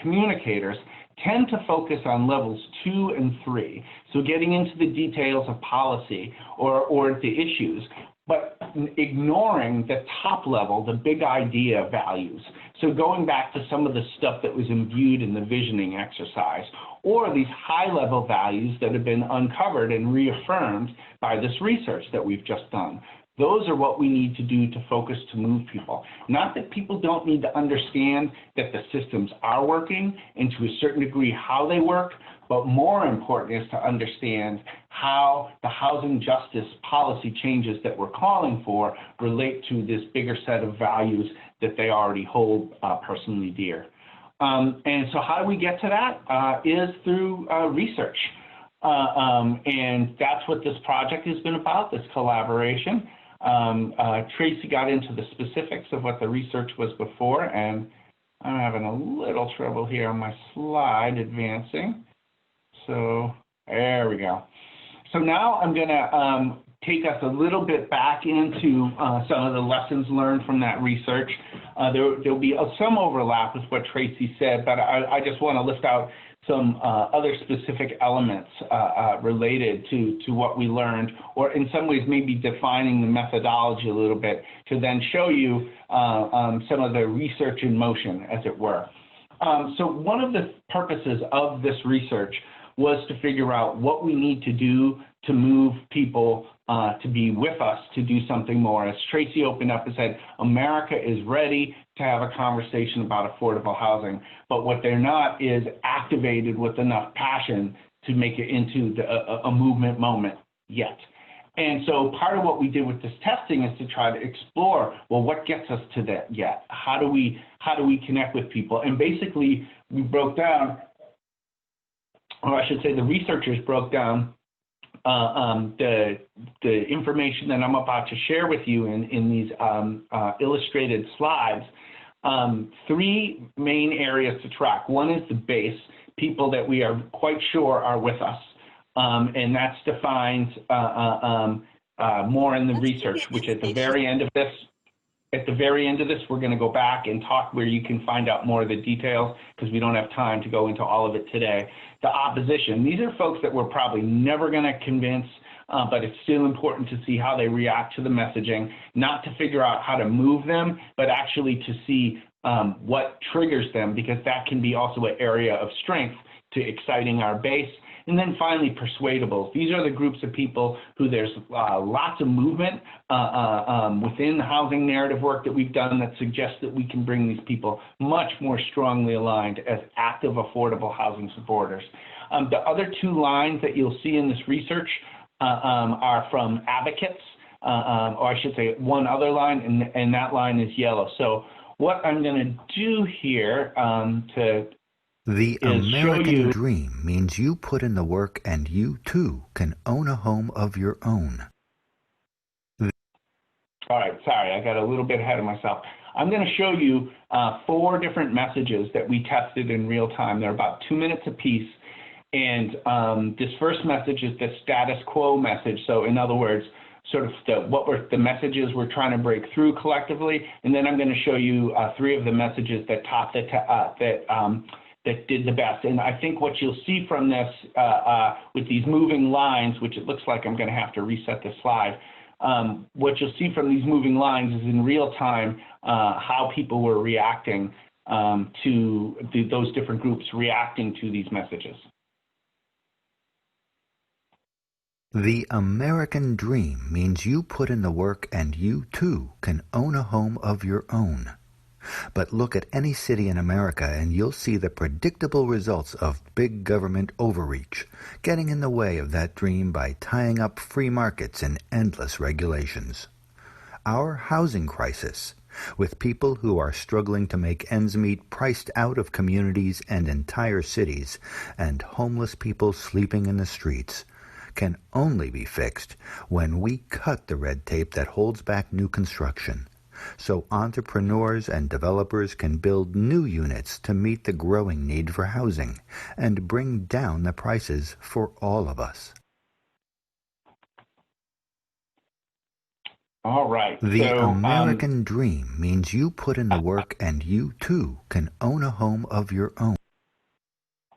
communicators tend to focus on levels 2 and 3. So getting into the details of policy or the issues, but ignoring the top level, the big idea values. So going back to some of the stuff that was imbued in the visioning exercise, or these high-level values that have been uncovered and reaffirmed by this research that we've just done. Those are what we need to do to focus to move people. Not that people don't need to understand that the systems are working and to a certain degree how they work, but more important is to understand how the housing justice policy changes that we're calling for relate to this bigger set of values that they already hold personally dear. And so how do we get to that? Is through research. And that's what this project has been about, this collaboration. Tracy got into the specifics of what the research was before, and I'm having a little trouble here on my slide advancing. So there we go. So now I'm going to take us a little bit back into some of the lessons learned from that research. There'll be some overlap with what Tracy said, but I just want to lift out some other specific elements related to what we learned, or in some ways maybe defining the methodology a little bit to then show you some of the research in motion, as it were. So one of the purposes of this research was to figure out what we need to do to move people to be with us to do something more. As Tracy opened up and said, America is ready to have a conversation about affordable housing, but what they're not is activated with enough passion to make it into a movement moment yet. And so part of what we did with this testing is to try to explore, well, what gets us to that yet? How do we connect with people? And basically, we broke down or I should say the researchers broke down the information that I'm about to share with you in these illustrated slides. 3 main areas to track. One is the base, people that we are quite sure are with us, and that's defined more in the research, which at the very end of this, we're going to go back and talk where you can find out more of the details because we don't have time to go into all of it today. The opposition, these are folks that we're probably never going to convince, but it's still important to see how they react to the messaging, not to figure out how to move them, but actually to see what triggers them, because that can be also an area of strength to exciting our base. And then finally, persuadables. These are the groups of people who there's lots of movement within the housing narrative work that we've done that suggests that we can bring these people much more strongly aligned as active, affordable housing supporters. The other 2 lines that you'll see in this research are from advocates, or I should say one other line, and that line is yellow. So what I'm going to do here The American dream means you put in the work and you too can own a home of your own. All right, sorry, I got a little bit ahead of myself. I'm going to show you 4 different messages that we tested in real time. They're about 2 minutes apiece. And this first message is the status quo message. So in other words, sort of the messages we're trying to break through collectively. And then I'm going to show you 3 of the messages that that did the best. And I think what you'll see from this with these moving lines, which it looks like I'm going to have to reset the slide, what you'll see from these moving lines is in real time how people were reacting to those different groups reacting to these messages. The American dream means you put in the work and you too can own a home of your own. But look at any city in America and you'll see the predictable results of big government overreach, getting in the way of that dream by tying up free markets and endless regulations. Our housing crisis, with people who are struggling to make ends meet priced out of communities and entire cities, and homeless people sleeping in the streets, can only be fixed when we cut the red tape that holds back new construction, so entrepreneurs and developers can build new units to meet the growing need for housing and bring down the prices for all of us. All right. The American dream means you put in the work and you too can own a home of your own.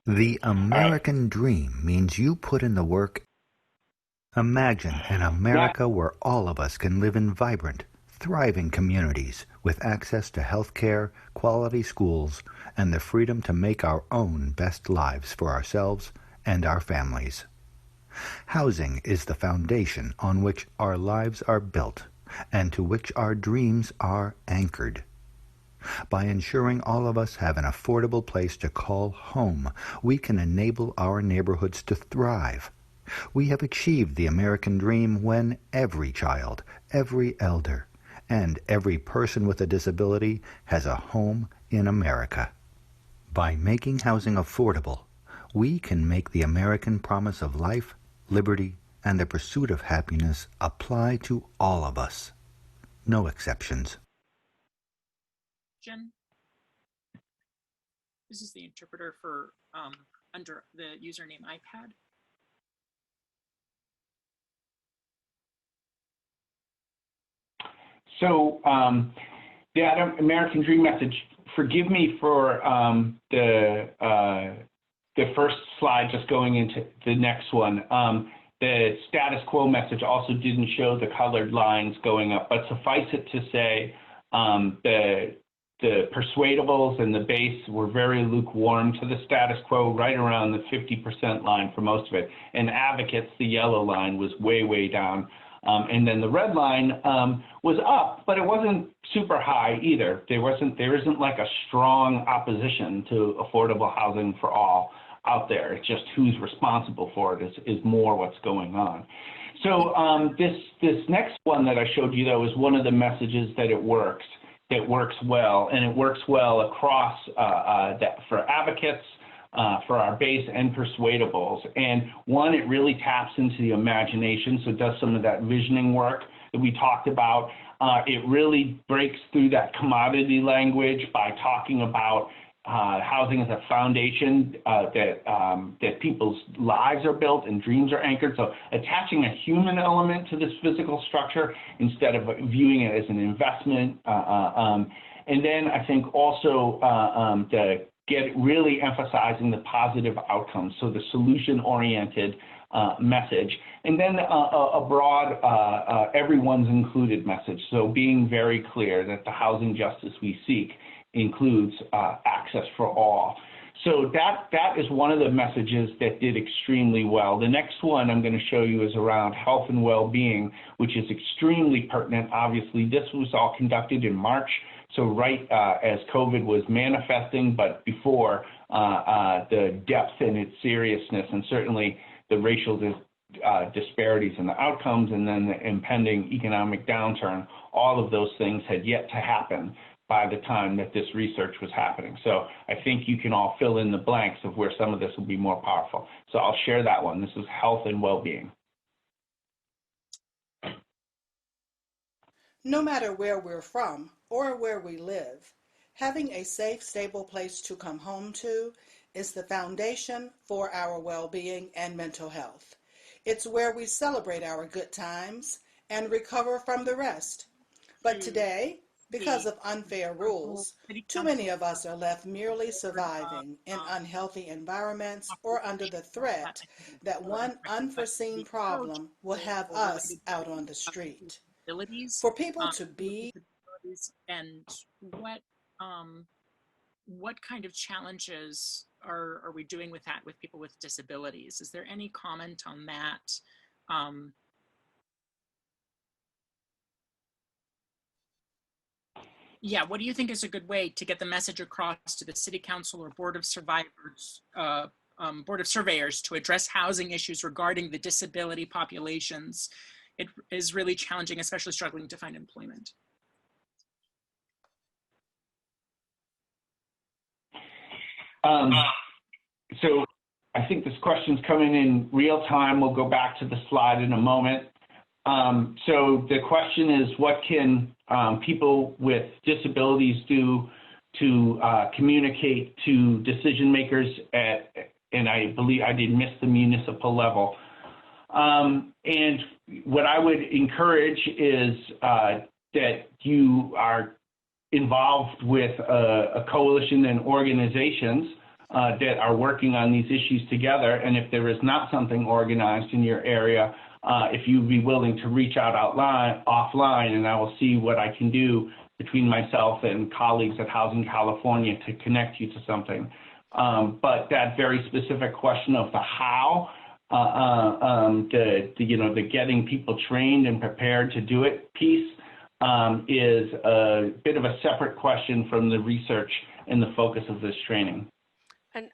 The American dream means you put in the work. Imagine an America where all of us can live in vibrant, thriving communities with access to health care, quality schools, and the freedom to make our own best lives for ourselves and our families. Housing is the foundation on which our lives are built and to which our dreams are anchored. By ensuring all of us have an affordable place to call home, we can enable our neighborhoods to thrive. We have achieved the American dream when every child, every elder, and every person with a disability has a home in America. By making housing affordable, we can make the American promise of life, liberty, and the pursuit of happiness apply to all of us. No exceptions. Jen, this is the interpreter for under the username iPad. So the American Dream message, forgive me for the first slide just going into the next one. The status quo message also didn't show the colored lines going up, but suffice it to say the persuadables and the base were very lukewarm to the status quo, right around the 50% line for most of it. And advocates, the yellow line, was way, way down. And then the red line was up, but it wasn't super high either. There isn't like a strong opposition to affordable housing for all out there. It's just who's responsible for it is more what's going on. So this next one that I showed you, though, is one of the messages that it works well, and it works well across that for advocates, for our base and persuadables. And one, it really taps into the imagination, so it does some of that visioning work that we talked about. It really breaks through that commodity language by talking about housing as a foundation that people's lives are built and dreams are anchored. So attaching a human element to this physical structure instead of viewing it as an investment. And then I think also really emphasizing the positive outcomes, so the solution-oriented message. And then a broad, everyone's included message, so being very clear that the housing justice we seek includes access for all. So that is one of the messages that did extremely well. The next one I'm going to show you is around health and well-being, which is extremely pertinent. Obviously, this was all conducted in March, so right as COVID was manifesting, but before the depth and its seriousness, and certainly the racial disparities in the outcomes, and then the impending economic downturn, all of those things had yet to happen by the time that this research was happening. So I think you can all fill in the blanks of where some of this will be more powerful. So I'll share that one. This is health and well-being. No matter where we're from or where we live, having a safe, stable place to come home to is the foundation for our well-being and mental health. It's where we celebrate our good times and recover from the rest. But today, because of unfair rules, too many of us are left merely surviving in unhealthy environments or under the threat that one unforeseen problem will have us out on the street. For people to be and what kind of challenges are we doing with that with people with disabilities? Is there any comment on that? Yeah, what do you think is a good way to get the message across to the City Council or Board of Survivors, Board of Surveyors to address housing issues regarding the disability populations? It is really challenging, especially struggling to find employment. So I think this question's coming in real time. We'll go back to the slide in a moment. So the question is, what can people with disabilities do to communicate to decision makers and I believe I did miss the municipal level. And what I would encourage is that you are involved with a coalition and organizations that are working on these issues together. And if there is not something organized in your area, if you'd be willing to reach out offline, and I will see what I can do between myself and colleagues at Housing California to connect you to something. But that very specific question of the how, the getting people trained and prepared to do it piece is a bit of a separate question from the research and the focus of this training. And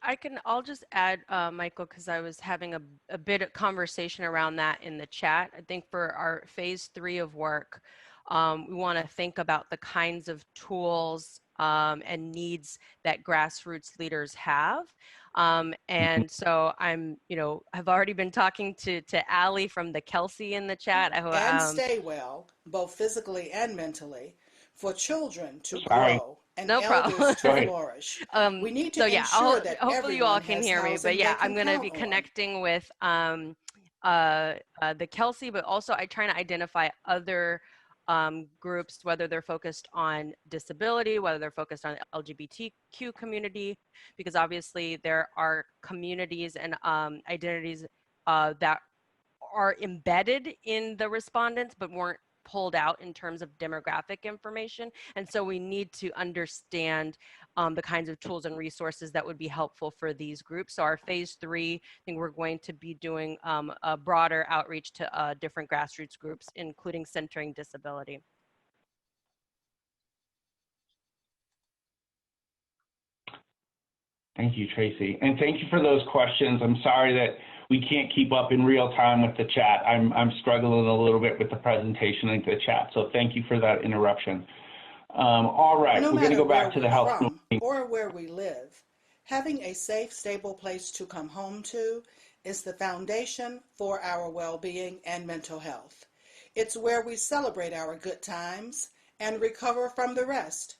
I'll just add, Michael, because I was having a bit of conversation around that in the chat. I think for our phase 3 of work, we want to think about the kinds of tools and needs that grassroots leaders have. And so have already been talking to Allie from the Kelsey in the chat. And stay well, both physically and mentally, for children to grow and elders to flourish. We need to ensure that hopefully you all can hear me, but yeah, I'm going to be connecting with the Kelsey, but also I'm trying to identify other groups, whether they're focused on disability, whether they're focused on the LGBTQ community, because obviously there are communities and identities that are embedded in the respondents but weren't pulled out in terms of demographic information. And so we need to understand the kinds of tools and resources that would be helpful for these groups. So our phase 3, I think we're going to be doing a broader outreach to different grassroots groups, including centering disability. Thank you, Tracy. And thank you for those questions. I'm sorry that we can't keep up in real time with the chat. I'm struggling a little bit with the presentation and the chat, so thank you for that interruption. All right, we're going to go back to the health. Or where we live, Having a safe, stable place to come home to is the foundation for our well-being and mental health. It's where we celebrate our good times and recover from the rest.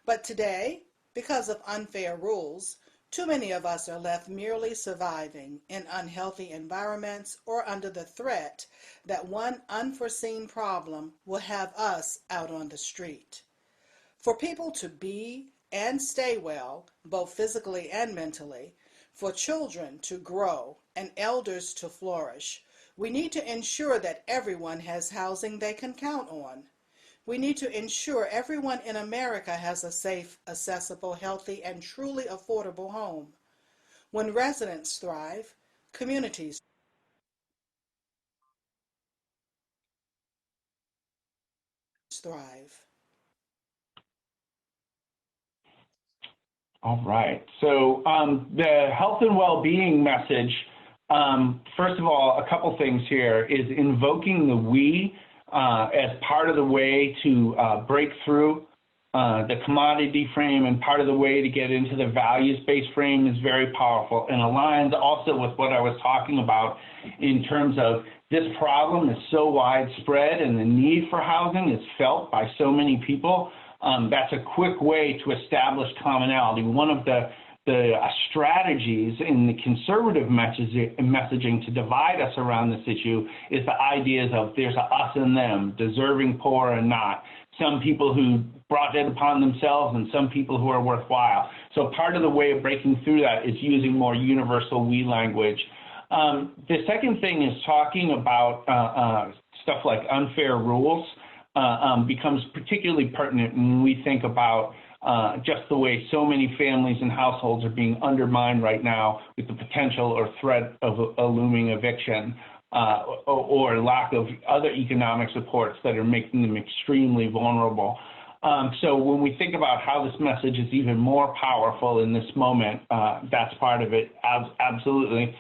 But today, because of unfair rules, too many of us are left merely surviving in unhealthy environments or under the threat that one unforeseen problem will have us out on the street. For people to be and stay well, both physically and mentally, for children to grow and elders to flourish, we need to ensure that everyone has housing they can count on. We need to ensure everyone in America has a safe, accessible, healthy, and truly affordable home. When residents thrive, communities thrive. All right. So the health and well-being message, first of all, a couple things here is invoking the we as part of the way to break through the commodity frame, and part of the way to get into the values-based frame is very powerful and aligns also with what I was talking about in terms of this problem is so widespread and the need for housing is felt by so many people. That's a quick way to establish commonality. One of the strategies in the conservative messaging to divide us around this issue is the ideas of there's a us and them, deserving, poor, and not. Some people who brought it upon themselves and some people who are worthwhile. So part of the way of breaking through that is using more universal we language. The second thing is talking about stuff like unfair rules. Becomes particularly pertinent when we think about just the way so many families and households are being undermined right now with the potential or threat of a looming eviction or lack of other economic supports that are making them extremely vulnerable. So when we think about how this message is even more powerful in this moment, that's part of it, absolutely.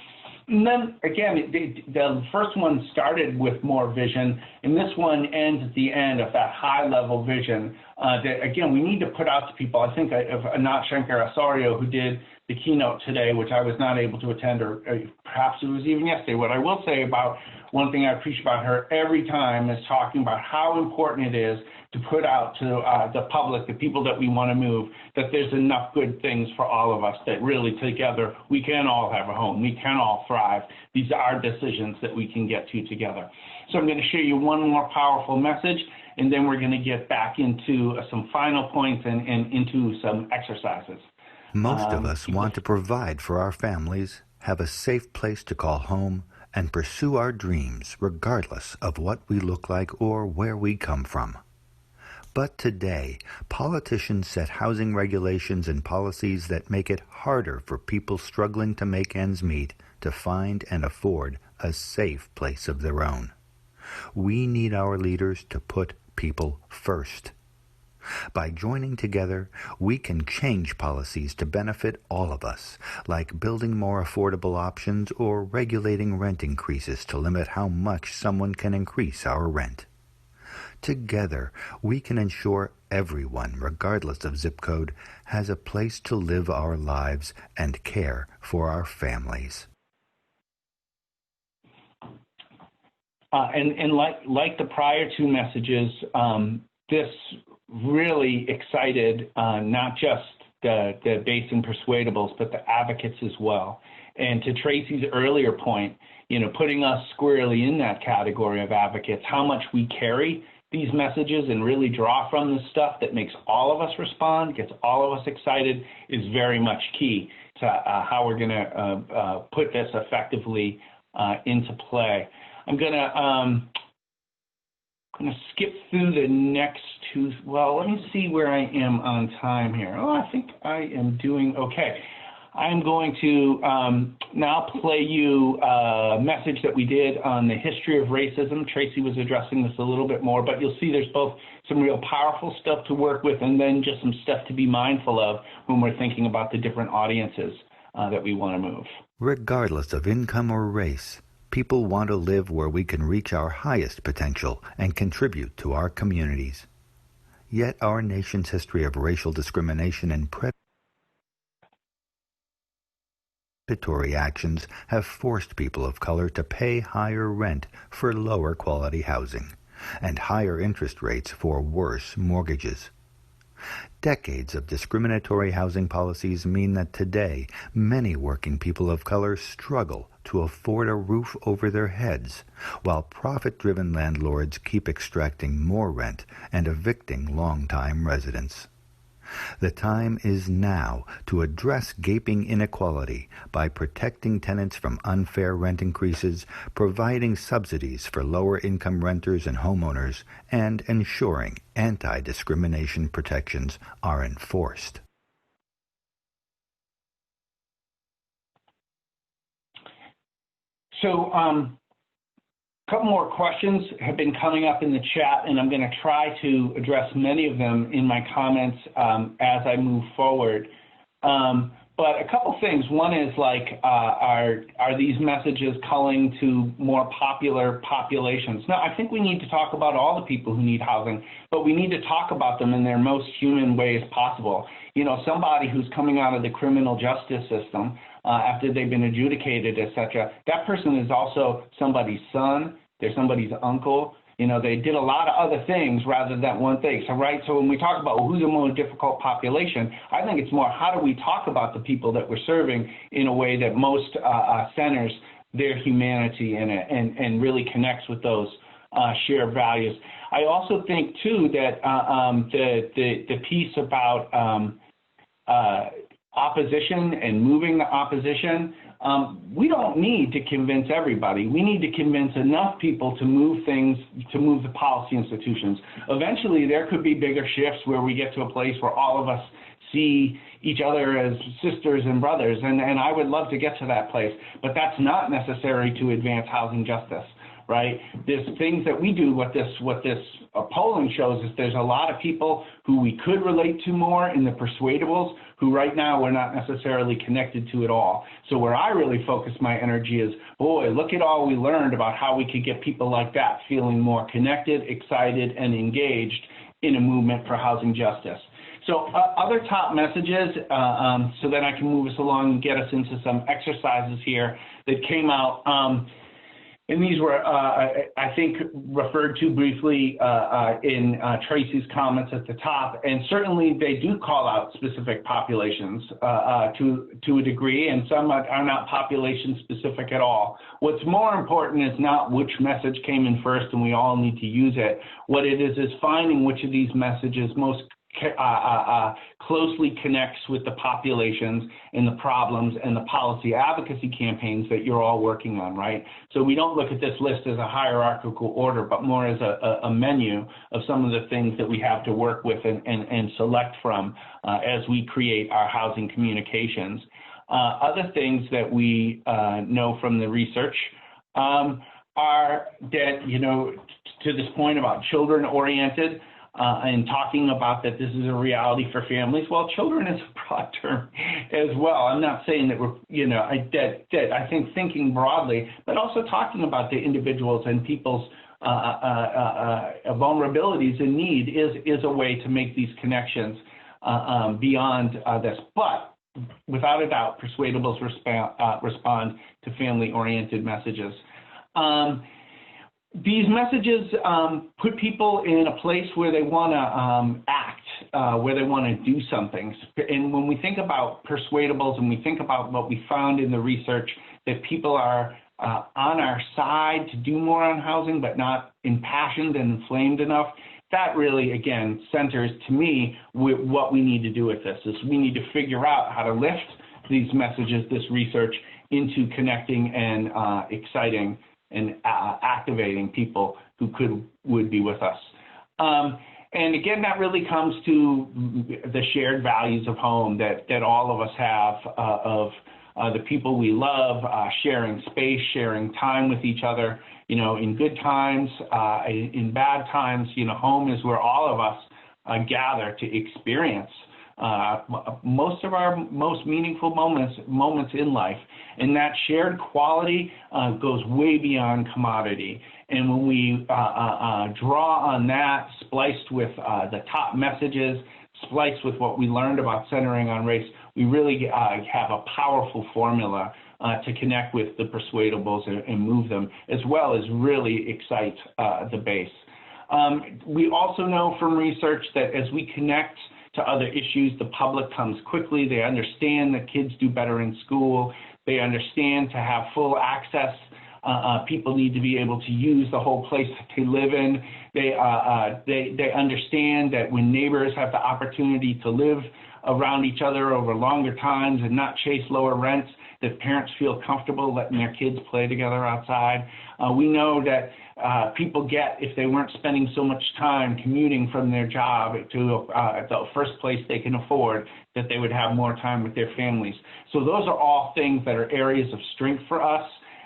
And then again, the first one started with more vision, and this one ends at the end of that high-level vision that, again, we need to put out to people. I think of Anat Shenker-Osorio, who did the keynote today, which I was not able to attend, or perhaps it was even yesterday. What I will say about one thing I appreciate about her every time is talking about how important it is to put out to the public, the people that we want to move, that there's enough good things for all of us, that really together we can all have a home, we can all thrive. These are decisions that we can get to together. So I'm going to share you one more powerful message, and then we're going to get back into some final points and into some exercises. Most of us want to provide for our families, have a safe place to call home, and pursue our dreams regardless of what we look like or where we come from. But today, politicians set housing regulations and policies that make it harder for people struggling to make ends meet to find and afford a safe place of their own. We need our leaders to put people first. By joining together, we can change policies to benefit all of us, like building more affordable options or regulating rent increases to limit how much someone can increase our rent. Together, we can ensure everyone, regardless of zip code, has a place to live our lives and care for our families. And like the prior two messages, this really excited not just the base and persuadables, but the advocates as well. And to Tracy's earlier point, putting us squarely in that category of advocates, how much we carry these messages and really draw from the stuff that makes all of us respond, gets all of us excited, is very much key to how we're going to put this effectively into play. I'm going to skip through the next two. Well, let me see where I am on time here. Oh, I think I am doing okay. I'm going to now play you a message that we did on the history of racism. Tracy was addressing this a little bit more, but you'll see there's both some real powerful stuff to work with and then just some stuff to be mindful of when we're thinking about the different audiences that we want to move. Regardless of income or race, people want to live where we can reach our highest potential and contribute to our communities. Yet our nation's history of racial discrimination and prejudice Predatory actions have forced people of color to pay higher rent for lower quality housing and higher interest rates for worse mortgages. Decades of discriminatory housing policies mean that today many working people of color struggle to afford a roof over their heads, while profit-driven landlords keep extracting more rent and evicting long-time residents. The time is now to address gaping inequality by protecting tenants from unfair rent increases, providing subsidies for lower-income renters and homeowners, and ensuring anti-discrimination protections are enforced. So, a couple more questions have been coming up in the chat, and I'm going to try to address many of them in my comments as I move forward. But a couple things. One is like, are these messages calling to more popular populations? No, I think we need to talk about all the people who need housing, but we need to talk about them in their most human ways possible. You know, somebody who's coming out of the criminal justice system after they've been adjudicated, etc., that person is also somebody's son, they're somebody's uncle. You know, they did a lot of other things rather than one thing. So, right, so when we talk about who's a more difficult population, I think it's more how do we talk about the people that we're serving in a way that most centers their humanity in it and really connects with those shared values. I also think, too, that the piece about opposition and moving the opposition, we don't need to convince everybody. We need to convince enough people to move things, to move the policy institutions. Eventually, there could be bigger shifts where we get to a place where all of us see each other as sisters and brothers, and I would love to get to that place, but that's not necessary to advance housing justice. Right? There's things that we do, what this polling shows is there's a lot of people who we could relate to more in the persuadables who right now we're not necessarily connected to at all. So where I really focus my energy is, boy, look at all we learned about how we could get people like that feeling more connected, excited, and engaged in a movement for housing justice. So other top messages, so that I can move us along and get us into some exercises here that came out. And these were, I think, referred to briefly in Tracy's comments at the top. And certainly they do call out specific populations to a degree, and some are not population specific at all. What's more important is not which message came in first and we all need to use it. What it is finding which of these messages most closely connects with the populations and the problems and the policy advocacy campaigns that you're all working on, right? So we don't look at this list as a hierarchical order, but more as a menu of some of the things that we have to work with and select from as we create our housing communications. Other things that we know from the research are that, you know, to this point about children-oriented, and talking about that this is a reality for families. Well, children is a broad term as well. I'm not saying that we're, you know, I think thinking broadly, but also talking about the individuals and people's vulnerabilities and need is a way to make these connections beyond this. But without a doubt, persuadables respond to family-oriented messages. These messages put people in a place where they want to act, where they want to do something. And when we think about persuadables and we think about what we found in the research, that people are on our side to do more on housing, but not impassioned and inflamed enough, that really, again, centers to me what we need to do with this. Is we need to figure out how to lift these messages, this research, into connecting and exciting and activating people who would be with us. And again, that really comes to the shared values of home that all of us have of the people we love, sharing space, sharing time with each other, you know, in good times, in bad times. You know, home is where all of us gather to experience most of our most meaningful moments in life. And that shared quality goes way beyond commodity. And when we draw on that, spliced with the top messages, spliced with what we learned about centering on race, we really have a powerful formula to connect with the persuadables and move them, as well as really excite the base. We also know from research that as we connect to other issues, the public comes quickly. They understand that kids do better in school. They understand to have full access. People need to be able to use the whole place that they live in. They understand that when neighbors have the opportunity to live around each other over longer times and not chase lower rents, that parents feel comfortable letting their kids play together outside. We know that people get, if they weren't spending so much time commuting from their job to the first place they can afford, that they would have more time with their families. So those are all things that are areas of strength for us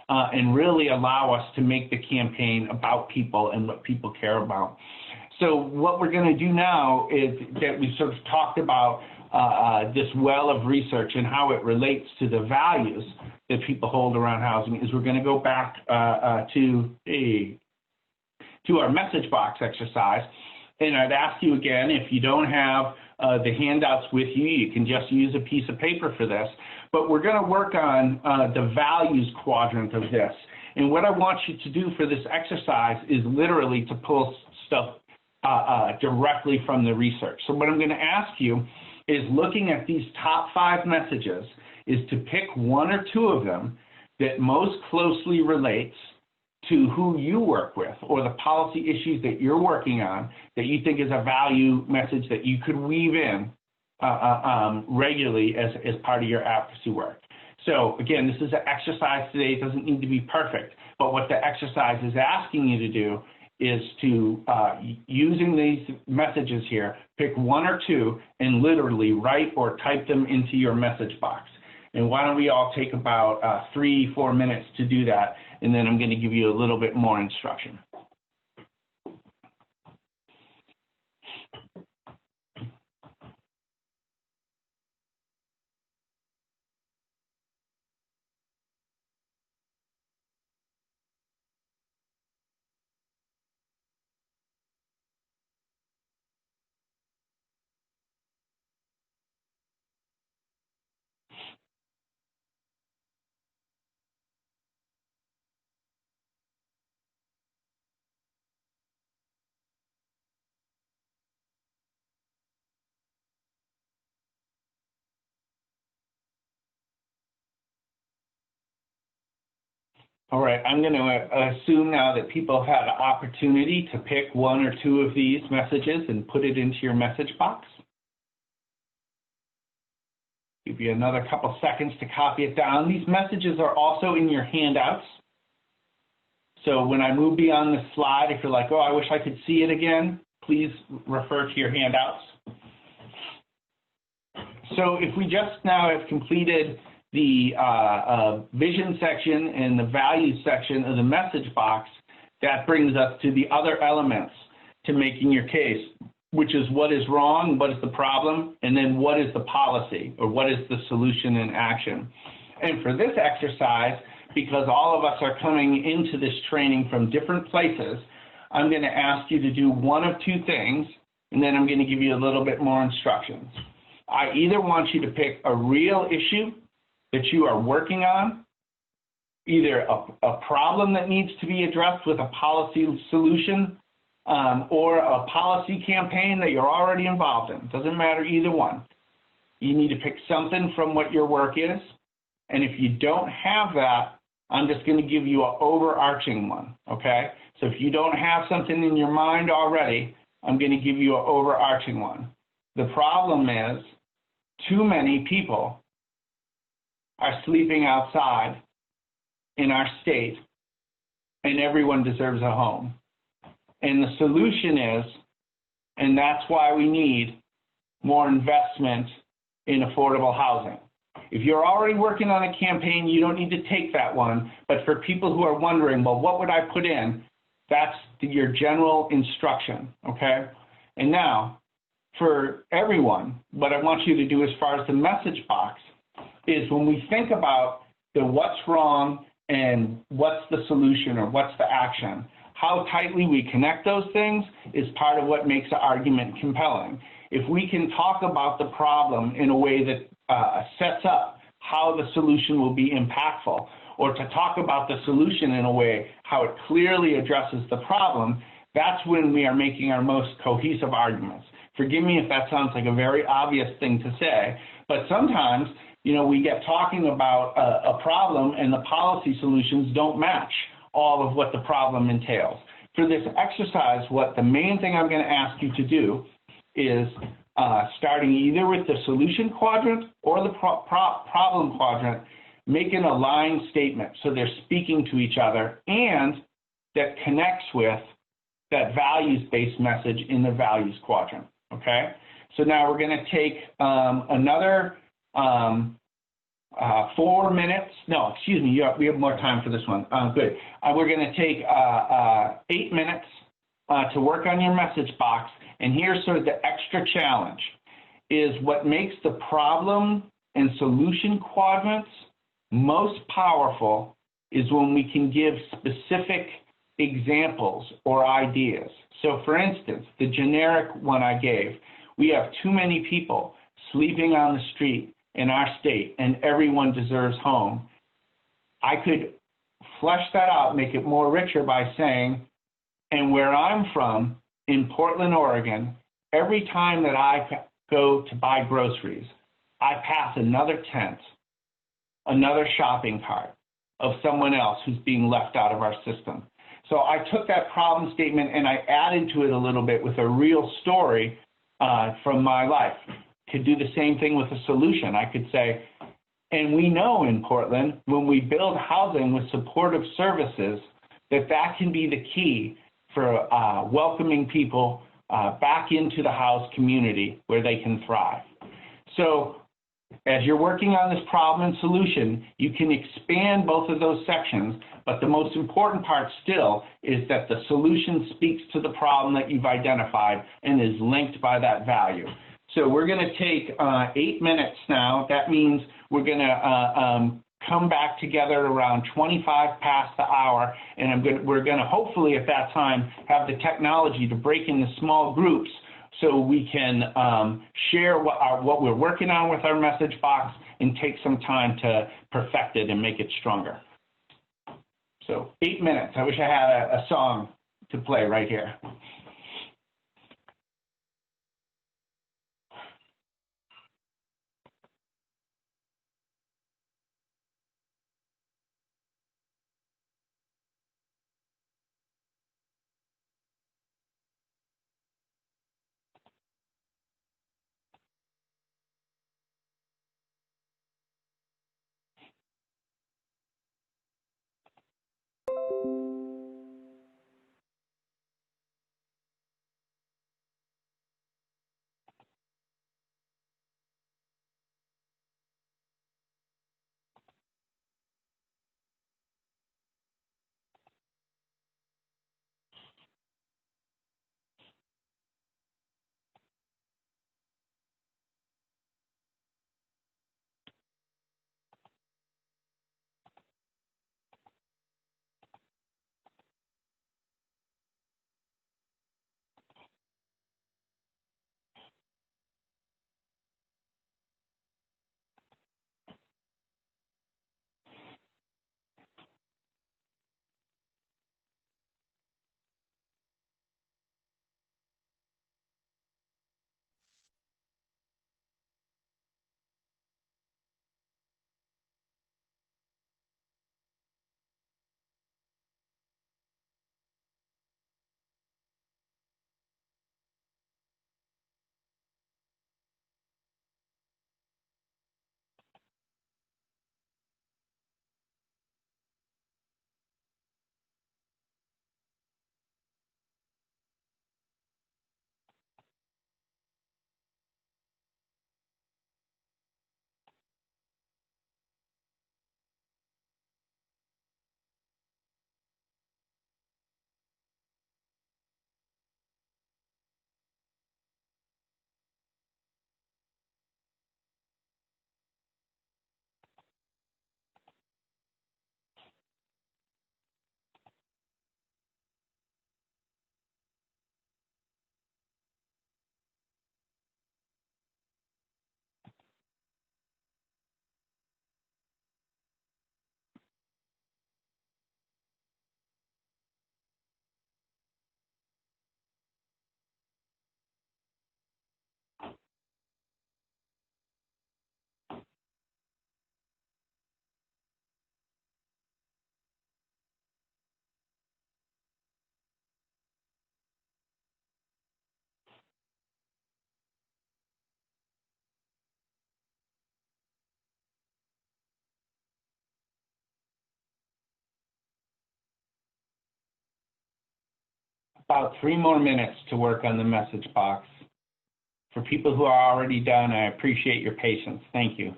and really allow us to make the campaign about people and what people care about. So what we're going to do now is that we sort of talked about this well of research and how it relates to the values that people hold around housing, is we're going to go back to our message box exercise. And I'd ask you again, if you don't have the handouts with you, you can just use a piece of paper for this. But we're going to work on the values quadrant of this. And what I want you to do for this exercise is literally to pull stuff directly from the research. So what I'm going to ask you is, looking at these top 5 messages, is to pick 1 or 2 of them that most closely relates to who you work with or the policy issues that you're working on that you think is a value message that you could weave in regularly as part of your advocacy work. So again, this is an exercise today. It doesn't need to be perfect, but what the exercise is asking you to do is to, using these messages here, pick 1 or 2 and literally write or type them into your message box. And why don't we all take about 3-4 minutes to do that, and then I'm going to give you a little bit more instruction. All right, I'm going to assume now that people had an opportunity to pick 1 or 2 of these messages and put it into your message box. Give you another couple seconds to copy it down. These messages are also in your handouts. So when I move beyond the slide, if you're like, oh, I wish I could see it again, please refer to your handouts. So if we just now have completed the vision section and the values section of the message box, that brings us to the other elements to making your case, which is what is wrong, what is the problem, and then what is the policy, or what is the solution in action. And for this exercise, because all of us are coming into this training from different places, I'm going to ask you to do 1 of 2 things, and then I'm going to give you a little bit more instructions. I either want you to pick a real issue that you are working on, either a problem that needs to be addressed with a policy solution, or a policy campaign that you're already involved in. Doesn't matter, either one. You need to pick something from what your work is. And if you don't have that, I'm just going to give you an overarching one, okay? So if you don't have something in your mind already, I'm going to give you an overarching one. The problem is, too many people are sleeping outside in our state, and everyone deserves a home. And the solution is, and that's why we need more investment in affordable housing. If you're already working on a campaign, you don't need to take that one. But for people who are wondering, well, what would I put in? That's your general instruction, okay? And now, for everyone, what I want you to do as far as the message box is, when we think about the what's wrong and what's the solution or what's the action, how tightly we connect those things is part of what makes the argument compelling. If we can talk about the problem in a way that sets up how the solution will be impactful, or to talk about the solution in a way how it clearly addresses the problem, that's when we are making our most cohesive arguments. Forgive me if that sounds like a very obvious thing to say, but sometimes, you know, we get talking about a problem and the policy solutions don't match all of what the problem entails. For this exercise, what the main thing I'm going to ask you to do is starting either with the solution quadrant or the problem quadrant, make an aligned statement so they're speaking to each other and that connects with that values-based message in the values quadrant, okay? So now we're going to take another 4 minutes. No, excuse me, we have more time for this one. Good. We're going to take 8 minutes to work on your message box. And here's sort of the extra challenge, is what makes the problem and solution quadrants most powerful is when we can give specific examples or ideas. So for instance, the generic one I gave, we have too many people sleeping on the street in our state and everyone deserves home. I could flesh that out, make it more richer by saying, and where I'm from, in Portland, Oregon, every time that I go to buy groceries, I pass another tent, another shopping cart of someone else who's being left out of our system. So I took that problem statement and I added to it a little bit with a real story from my life. Could do the same thing with a solution. I could say, and we know in Portland, when we build housing with supportive services, that can be the key for welcoming people back into the house community where they can thrive. So as you're working on this problem and solution, you can expand both of those sections, but the most important part still is that the solution speaks to the problem that you've identified and is linked by that value. So we're going to take 8 minutes now. That means we're going to come back together around 25 past the hour, and we're going to hopefully at that time have the technology to break into small groups so we can share what we're working on with our message box and take some time to perfect it and make it stronger. So 8 minutes. I wish I had a song to play right here. about 3 more minutes to work on the message box. For people who are already done, I appreciate your patience. Thank you.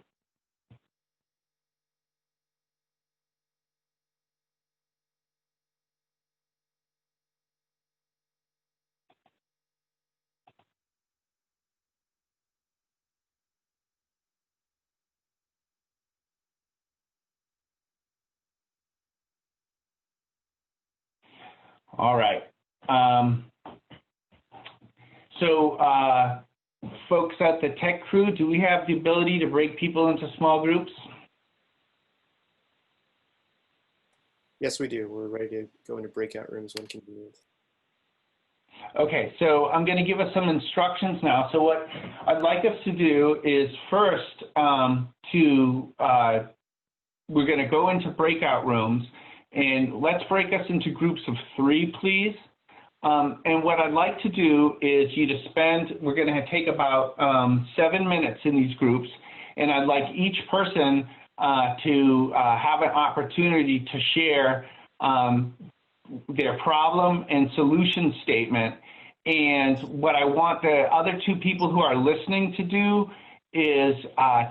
All right. Folks at the tech crew, do we have the ability to break people into small groups? Yes, we do. We're ready to go into breakout rooms when convenient. Okay, so I'm going to give us some instructions now. So what I'd like us to do is first we're going to go into breakout rooms, and let's break us into groups of 3, please. And what I'd like to do is we're going to take about 7 minutes in these groups, and I'd like each person to have an opportunity to share their problem and solution statement. And what I want the other 2 people who are listening to do is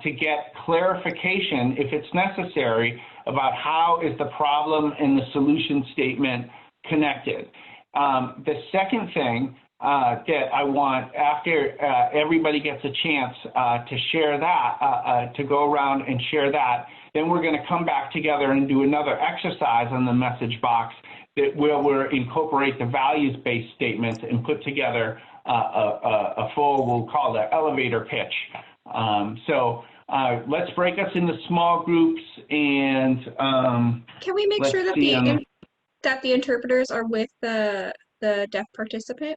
to get clarification, if it's necessary, about how is the problem and the solution statement connected. The second thing that I want, after everybody gets a chance to share that, to go around and share that, then we're going to come back together and do another exercise on the message box where we'll incorporate the values-based statements and put together a full, we'll call it elevator pitch. Let's break us into small groups, and can we make sure that the interpreters are with the deaf participant?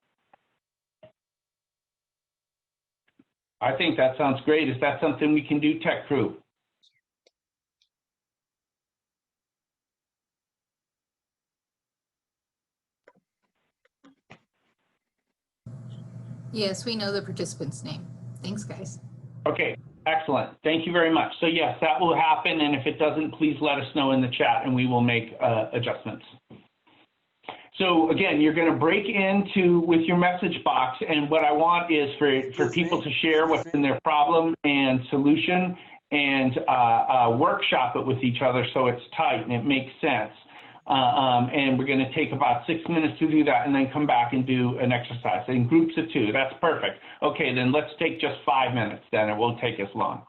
I think that sounds great. Is that something we can do, tech crew? Yes, we know the participant's name. Thanks, guys. Okay, excellent. Thank you very much. So yes, that will happen, and if it doesn't, please let us know in the chat, and we will make adjustments. So again, you're going to break with your message box, and what I want is for people to share what's in their problem and solution, and workshop it with each other so it's tight and it makes sense. And we're going to take about 6 minutes to do that, and then come back and do an exercise in groups of 2. That's perfect. Okay, then let's take just 5 minutes. Then it won't take as long.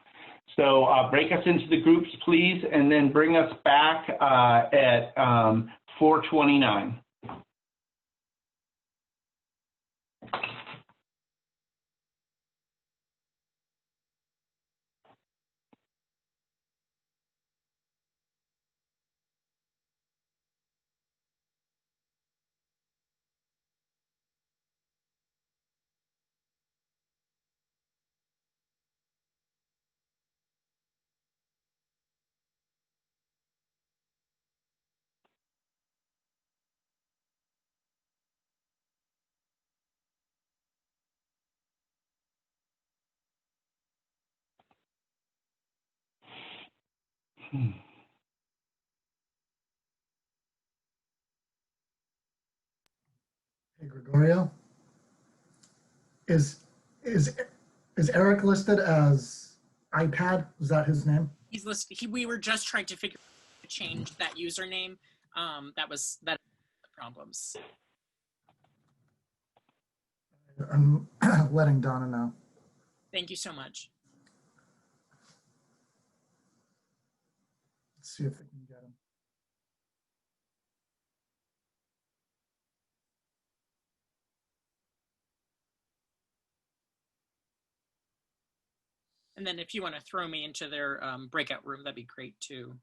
So break us into the groups, please, and then bring us back at 4:29. Hey, Gregorio, is Eric listed as iPad? Is that his name? He's listed. We were just trying to figure out how to change that username. That was the problems. I'm letting Donna know. Thank you so much. Let's see if we can get him. And then if you want to throw me into their breakout room, that'd be great too.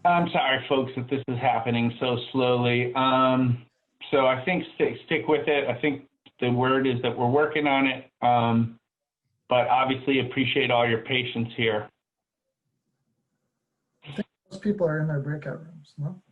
I'm sorry, folks, that this is happening so slowly. So I think stick with it. I think the word is that we're working on it, but obviously appreciate all your patience here. I think most people are in their breakout rooms, no?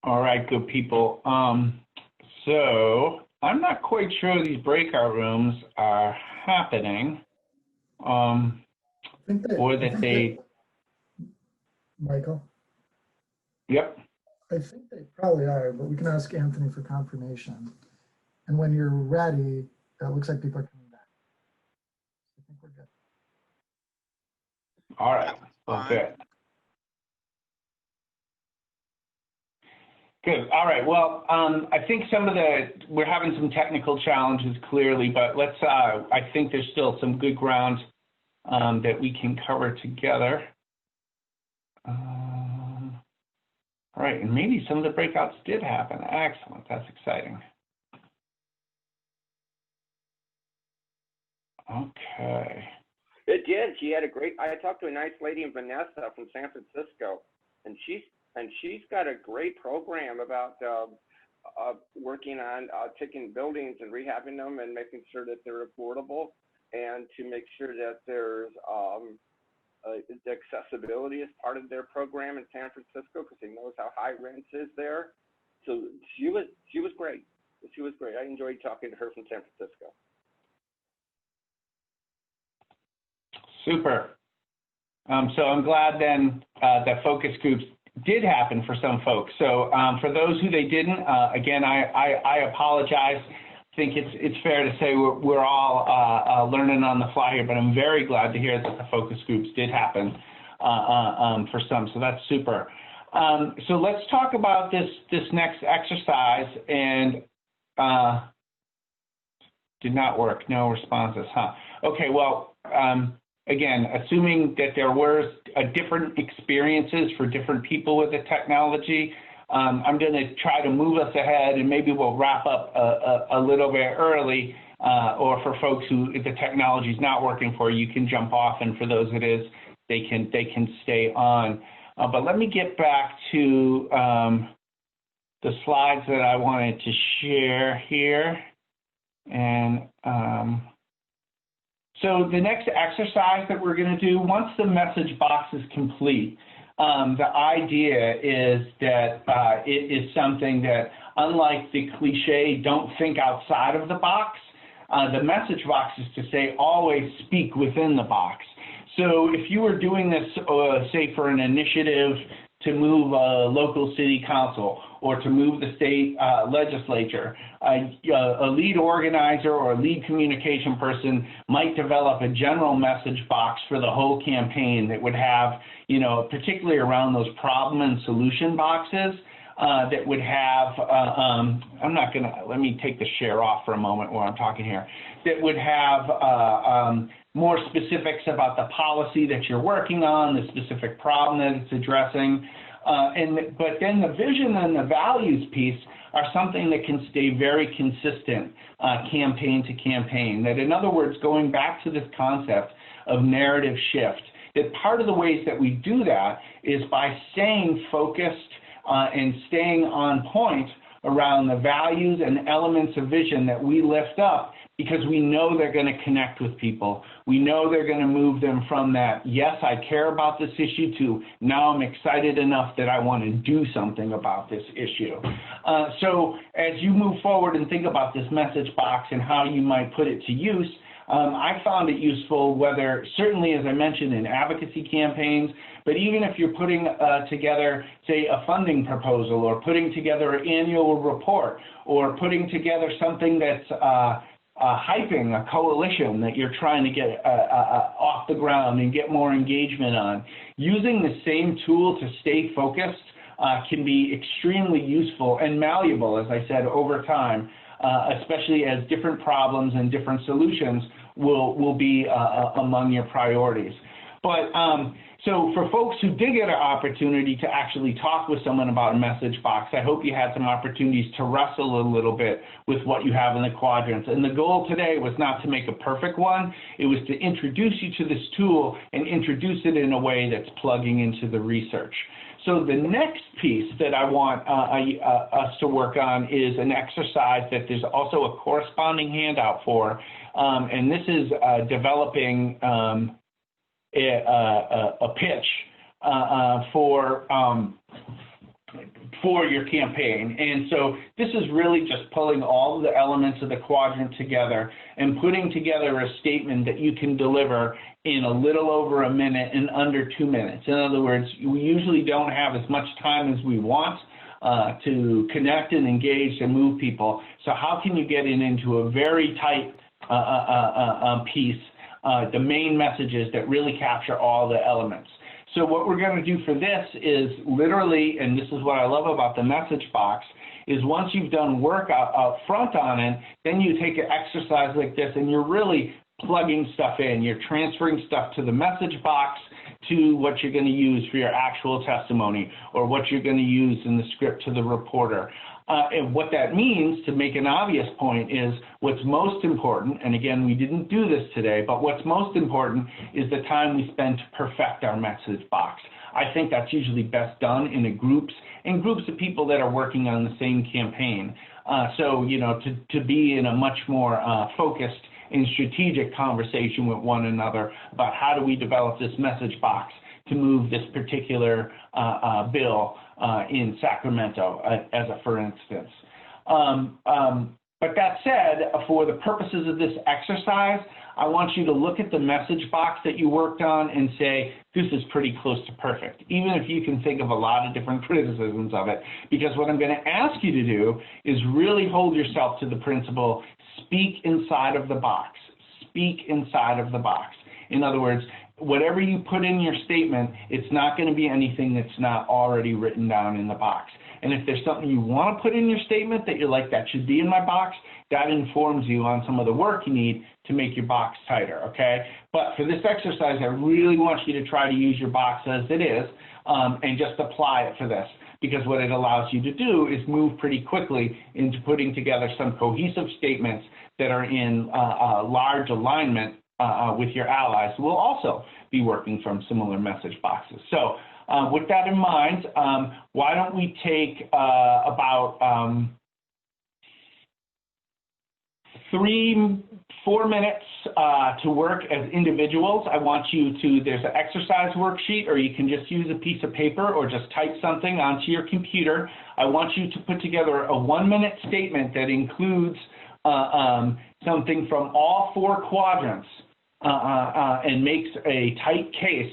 All right, good people. So I'm not quite sure these breakout rooms are happening, or that they. Michael, Yep. I think they probably are, but we can ask Anthony for confirmation. And when you're ready, it looks like people are coming back. I think we're good. All right. Well, good. Good. All right. Well, I think we're having some technical challenges clearly, but let's, I think there's still some good ground that we can cover together. All right. And maybe some of the breakouts did happen. Excellent. That's exciting. Okay. It did. She had a great. I talked to a nice lady in Vanessa from San Francisco, and she's got a great program about working on taking buildings and rehabbing them and making sure that they're affordable, and to make sure that there's the accessibility is part of their program in San Francisco, because they knows how high rent is there. So she was great. She was great. I enjoyed talking to her from San Francisco. Super. So I'm glad then that focus groups did happen for some folks. So for those who they didn't, again, I apologize. I think it's fair to say we're all learning on the fly here, but I'm very glad to hear that the focus groups did happen for some. So that's super. So let's talk about this next exercise. And did not work. No responses, huh? Okay. Well. Again, assuming that there were different experiences for different people with the technology, I'm going to try to move us ahead, and maybe we'll wrap up a little bit early, or for folks who the technology is not working for, you can jump off, and for those it is, they can stay on. But let me get back to the slides that I wanted to share here. And so the next exercise that we're going to do, once the message box is complete, the idea is that it is something that, unlike the cliche, don't think outside of the box, the message box is to say always speak within the box. So if you were doing this, say, for an initiative to move a local city council or to move the state legislature, a lead organizer or a lead communication person might develop a general message box for the whole campaign that would have, particularly around those problem and solution boxes, that would have, let me take the share off for a moment while I'm talking here, that would have more specifics about the policy that you're working on, the specific problem that it's addressing. But then the vision and the values piece are something that can stay very consistent campaign to campaign. That, in other words, going back to this concept of narrative shift, that part of the ways that we do that is by staying focused and staying on point around the values and elements of vision that we lift up, because we know they're going to connect with people. We know they're going to move them from that, yes, I care about this issue, to now I'm excited enough that I want to do something about this issue. So as you move forward and think about this message box and how you might put it to use, I found it useful, whether, certainly, as I mentioned, in advocacy campaigns, but even if you're putting together, say, a funding proposal, or putting together an annual report, or putting together something that's hyping a coalition that you're trying to get off the ground and get more engagement on. Using the same tool to stay focused can be extremely useful and malleable, as I said, over time, especially as different problems and different solutions will be among your priorities. But so for folks who did get an opportunity to actually talk with someone about a message box, I hope you had some opportunities to wrestle a little bit with what you have in the quadrants. And the goal today was not to make a perfect one. It was to introduce you to this tool and introduce it in a way that's plugging into the research. So the next piece that I want us to work on is an exercise that there's also a corresponding handout for, and this is developing a pitch for for your campaign. And so this is really just pulling all of the elements of the quadrant together and putting together a statement that you can deliver in a little over a minute, in under 2 minutes. In other words, we usually don't have as much time as we want to connect and engage and move people. So how can you get it into a very tight piece, the main messages that really capture all the elements? So what we're going to do for this is literally, and this is what I love about the message box, is once you've done work out front on it, then you take an exercise like this and you're really plugging stuff in. You're transferring stuff to the message box, to what you're going to use for your actual testimony, or what you're going to use in the script to the reporter. And what that means, to make an obvious point, is what's most important, and again, we didn't do this today, but what's most important is the time we spend to perfect our message box. I think that's usually best done in groups of people that are working on the same campaign. So, you know, to be in a much more focused and strategic conversation with one another about how do we develop this message box to move this particular bill in Sacramento, as a for instance. But that said, for the purposes of this exercise, I want you to look at the message box that you worked on and say, this is pretty close to perfect, even if you can think of a lot of different criticisms of it, because what I'm going to ask you to do is really hold yourself to the principle, speak inside of the box. Speak inside of the box. In other words, whatever you put in your statement, it's not going to be anything that's not already written down in the box. And if there's something you want to put in your statement that you're like, that should be in my box, that informs you on some of the work you need to make your box tighter, okay? But for this exercise, I really want you to try to use your box as it is and just apply it for this, because what it allows you to do is move pretty quickly into putting together some cohesive statements that are in large alignment with your allies who will also be working from similar message boxes. So with that in mind, why don't we take about 3-4 minutes to work as individuals. I want you to, there's an exercise worksheet, or you can just use a piece of paper or just type something onto your computer. I want you to put together a 1-minute statement that includes something from all 4 quadrants and makes a tight case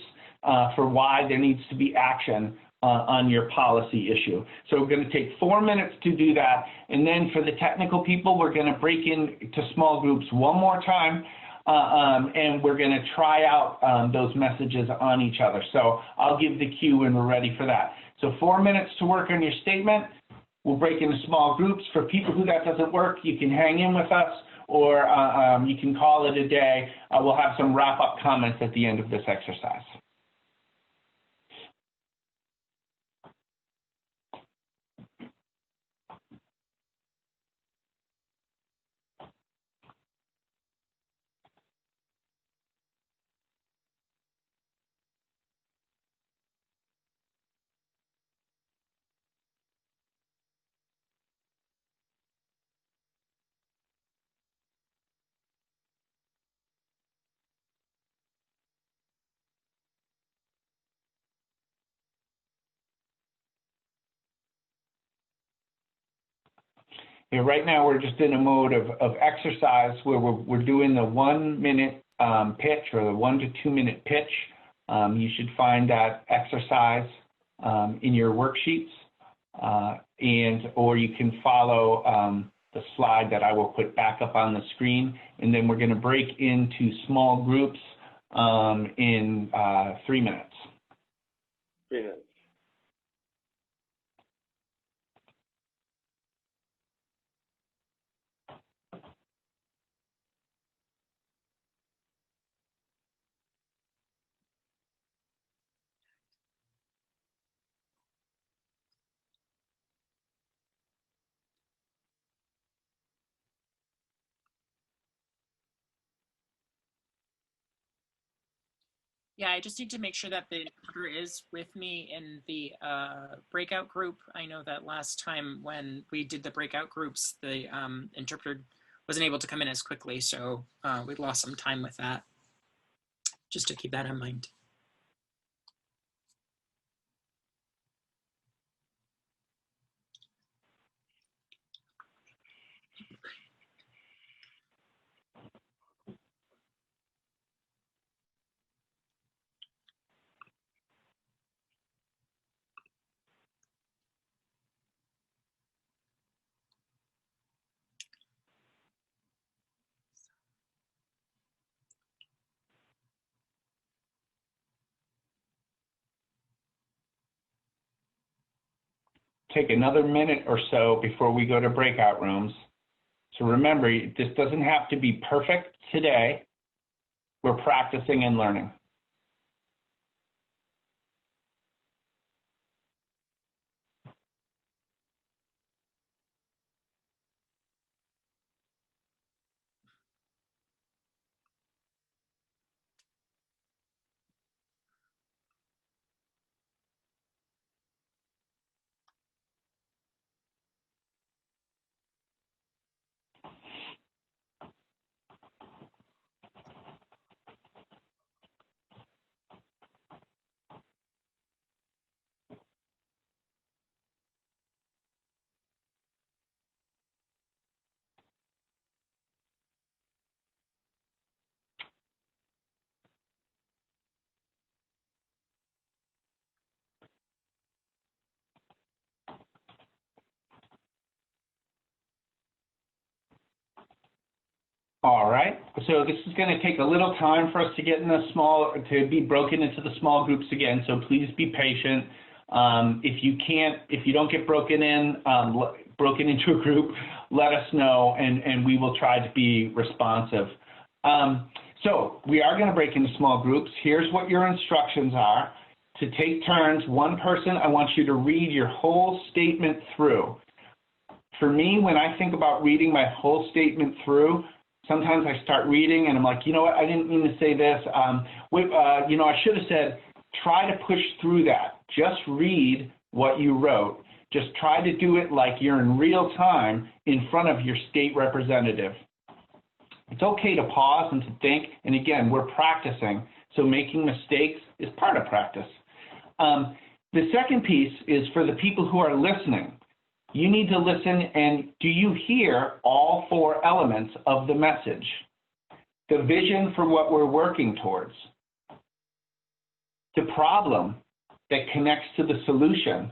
for why there needs to be action on your policy issue. So we're going to take 4 minutes to do that. And then for the technical people, we're going to break into small groups one more time. And we're going to try out those messages on each other. So I'll give the cue when we're ready for that. So 4 minutes to work on your statement. We'll break into small groups. For people who that doesn't work, you can hang in with us, or you can call it a day. We'll have some wrap-up comments at the end of this exercise. Yeah, right now we're just in a mode of exercise where we're doing the 1-minute pitch, or the 1 to 2 minute pitch. You should find that exercise in your worksheets, or you can follow the slide that I will put back up on the screen, and then we're going to break into small groups in 3 minutes. 3 minutes. Yeah, I just need to make sure that the interpreter is with me in the breakout group. I know that last time when we did the breakout groups, the interpreter wasn't able to come in as quickly, so we lost some time with that. Just to keep that in mind. take another minute or so before we go to breakout rooms. So remember, this doesn't have to be perfect today. We're practicing and learning. All right, so this is going to take a little time for us to get in to be broken into the small groups again, so please be patient. If you don't get broken into a group, let us know and we will try to be responsive. So we are going to break into small groups. Here's what your instructions are. To take turns, one person, I want you to read your whole statement through. For me, when I think about reading my whole statement through, sometimes I start reading and I'm like, you know what, I didn't mean to say this. I should have said, try to push through that. Just read what you wrote. Just try to do it like you're in real time in front of your state representative. It's okay to pause and to think. And again, we're practicing. So making mistakes is part of practice. The second piece is for the people who are listening. You need to listen, and do you hear all 4 elements of the message? The vision for what we're working towards, the problem that connects to the solution,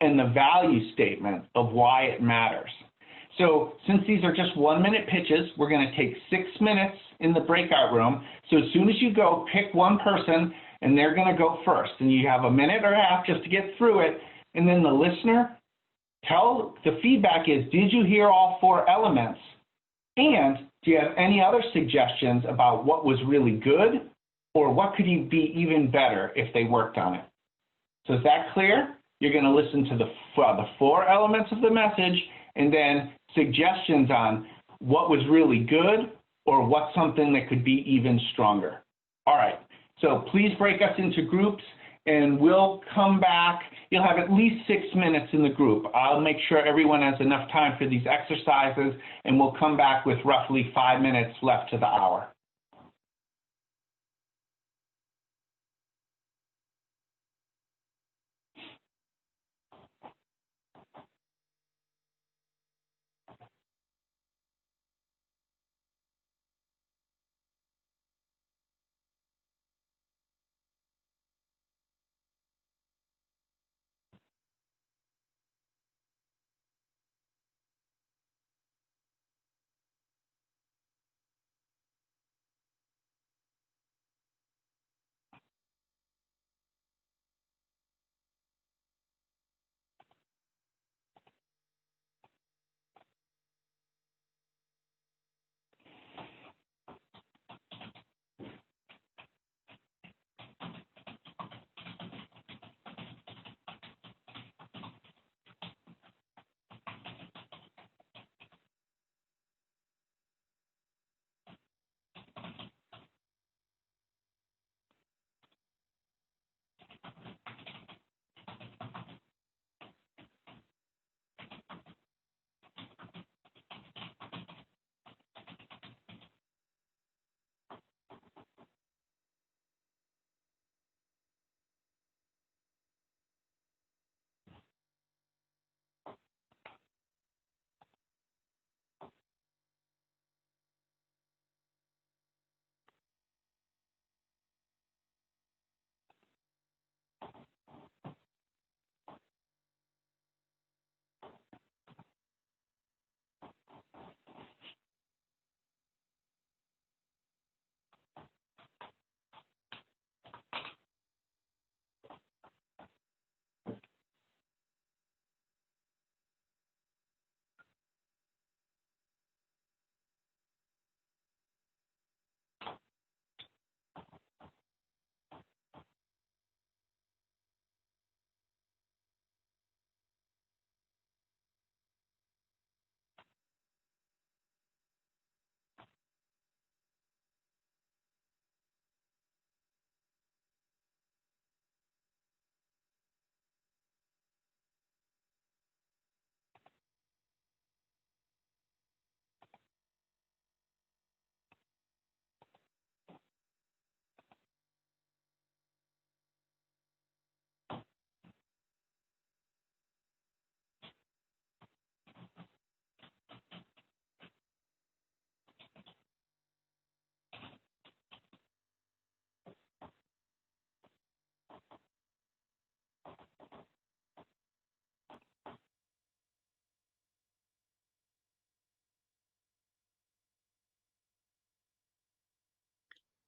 and the value statement of why it matters. So since these are just 1-minute pitches, we're going to take 6 minutes in the breakout room. So as soon as you go, pick one person, and they're going to go first. And you have a minute or a half just to get through it, and then the listener, the feedback is, did you hear all 4 elements? And do you have any other suggestions about what was really good or what could be even better if they worked on it? So is that clear? You're going to listen to the 4 elements of the message and then suggestions on what was really good or what's something that could be even stronger. All right, so please break us into groups and we'll come back. You'll have at least 6 minutes in the group. I'll make sure everyone has enough time for these exercises, and we'll come back with roughly 5 minutes left to the hour.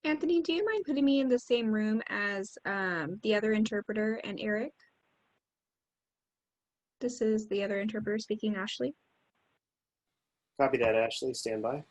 Anthony, do you mind putting me in the same room as the other interpreter and Eric? This is the other interpreter speaking, Ashley. Copy that, Ashley. Stand by.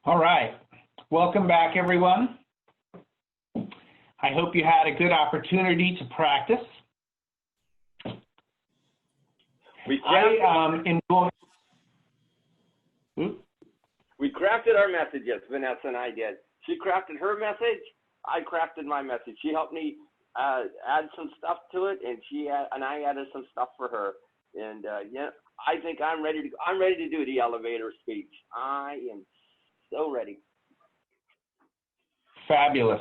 All right. Welcome back, everyone. I hope you had a good opportunity to practice. We crafted our messages, Vanessa and I did. She crafted her message, I crafted my message. She helped me add some stuff to it, and I added some stuff for her. And yeah, I think I'm ready to do the elevator speech. I am so ready. Fabulous.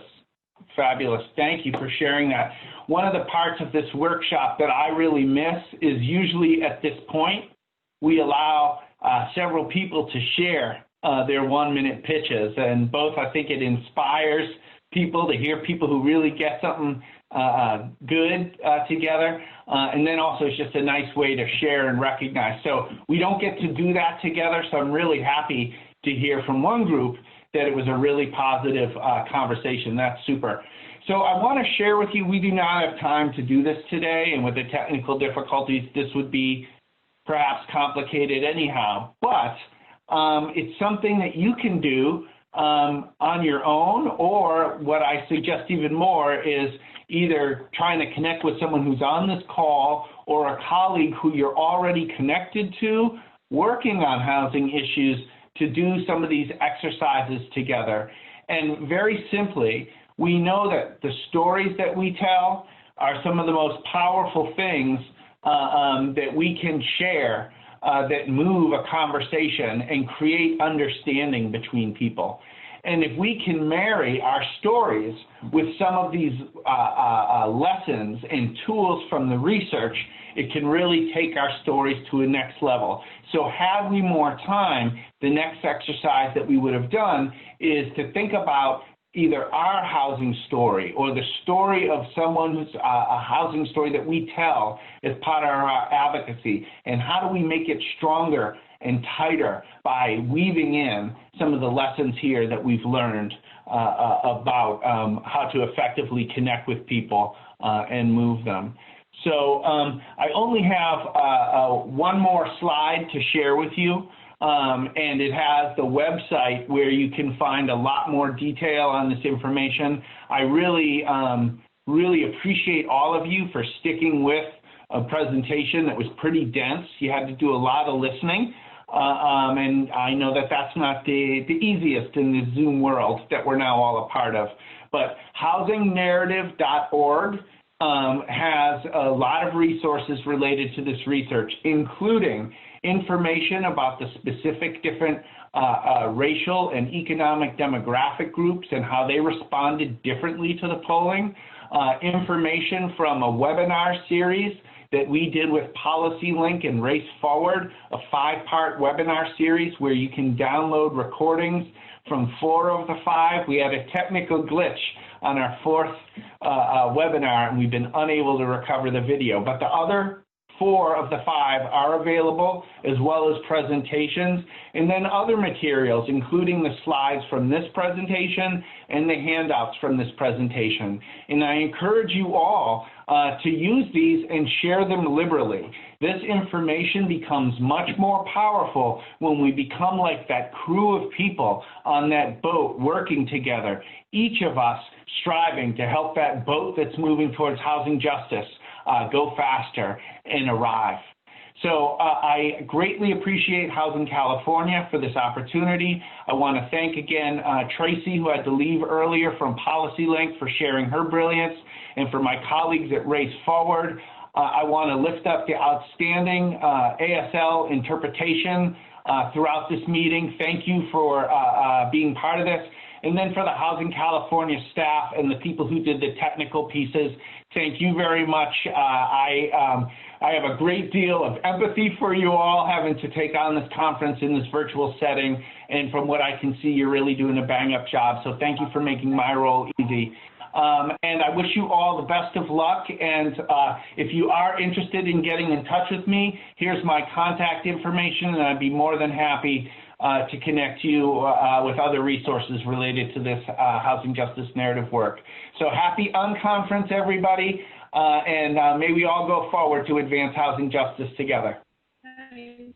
Fabulous. Thank you for sharing that. One of the parts of this workshop that I really miss is usually at this point, we allow several people to share their 1-minute pitches. And both, I think it inspires people to hear people who really get something good together. And then also it's just a nice way to share and recognize. So we don't get to do that together. So I'm really happy to hear from one group that it was a really positive conversation. That's super. So I want to share with you, we do not have time to do this today, and with the technical difficulties, this would be perhaps complicated anyhow, but it's something that you can do on your own, or what I suggest even more is either trying to connect with someone who's on this call or a colleague who you're already connected to working on housing issues to do some of these exercises together. And very simply, we know that the stories that we tell are some of the most powerful things that we can share that move a conversation and create understanding between people. And if we can marry our stories with some of these lessons and tools from the research, it can really take our stories to a next level. So had we more time, the next exercise that we would have done is to think about either our housing story or the story of someone who's a housing story that we tell as part of our advocacy, and how do we make it stronger and tighter by weaving in some of the lessons here that we've learned about how to effectively connect with people and move them. So I only have one more slide to share with you, and it has the website where you can find a lot more detail on this information. I really, really appreciate all of you for sticking with a presentation that was pretty dense. You had to do a lot of listening, and I know that that's not the easiest in the Zoom world that we're now all a part of. But housingnarrative.org has a lot of resources related to this research, including information about the specific different racial and economic demographic groups and how they responded differently to the polling, information from a webinar series that we did with PolicyLink and Race Forward, a 5-part webinar series where you can download recordings from 4 of the 5. We had a technical glitch on our 4th webinar, and we've been unable to recover the video. But the other 4 of the 5 are available, as well as presentations, and then other materials, including the slides from this presentation and the handouts from this presentation. And I encourage you all to use these and share them liberally. This information becomes much more powerful when we become like that crew of people on that boat working together, each of us striving to help that boat that's moving towards housing justice go faster and arrive. So I greatly appreciate Housing California for this opportunity. I want to thank again Tracy, who had to leave earlier from PolicyLink, for sharing her brilliance, and for my colleagues at Race Forward. I want to lift up the outstanding ASL interpretation throughout this meeting. Thank you for being part of this. And then for the Housing California staff and the people who did the technical pieces, thank you very much. I have a great deal of empathy for you all having to take on this conference in this virtual setting. And from what I can see, you're really doing a bang-up job. So thank you for making my role easy. And I wish you all the best of luck. And if you are interested in getting in touch with me, here's my contact information, and I'd be more than happy to connect you with other resources related to this housing justice narrative work. So happy unconference, everybody, and may we all go forward to advance housing justice together. Bye.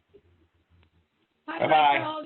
Bye-bye.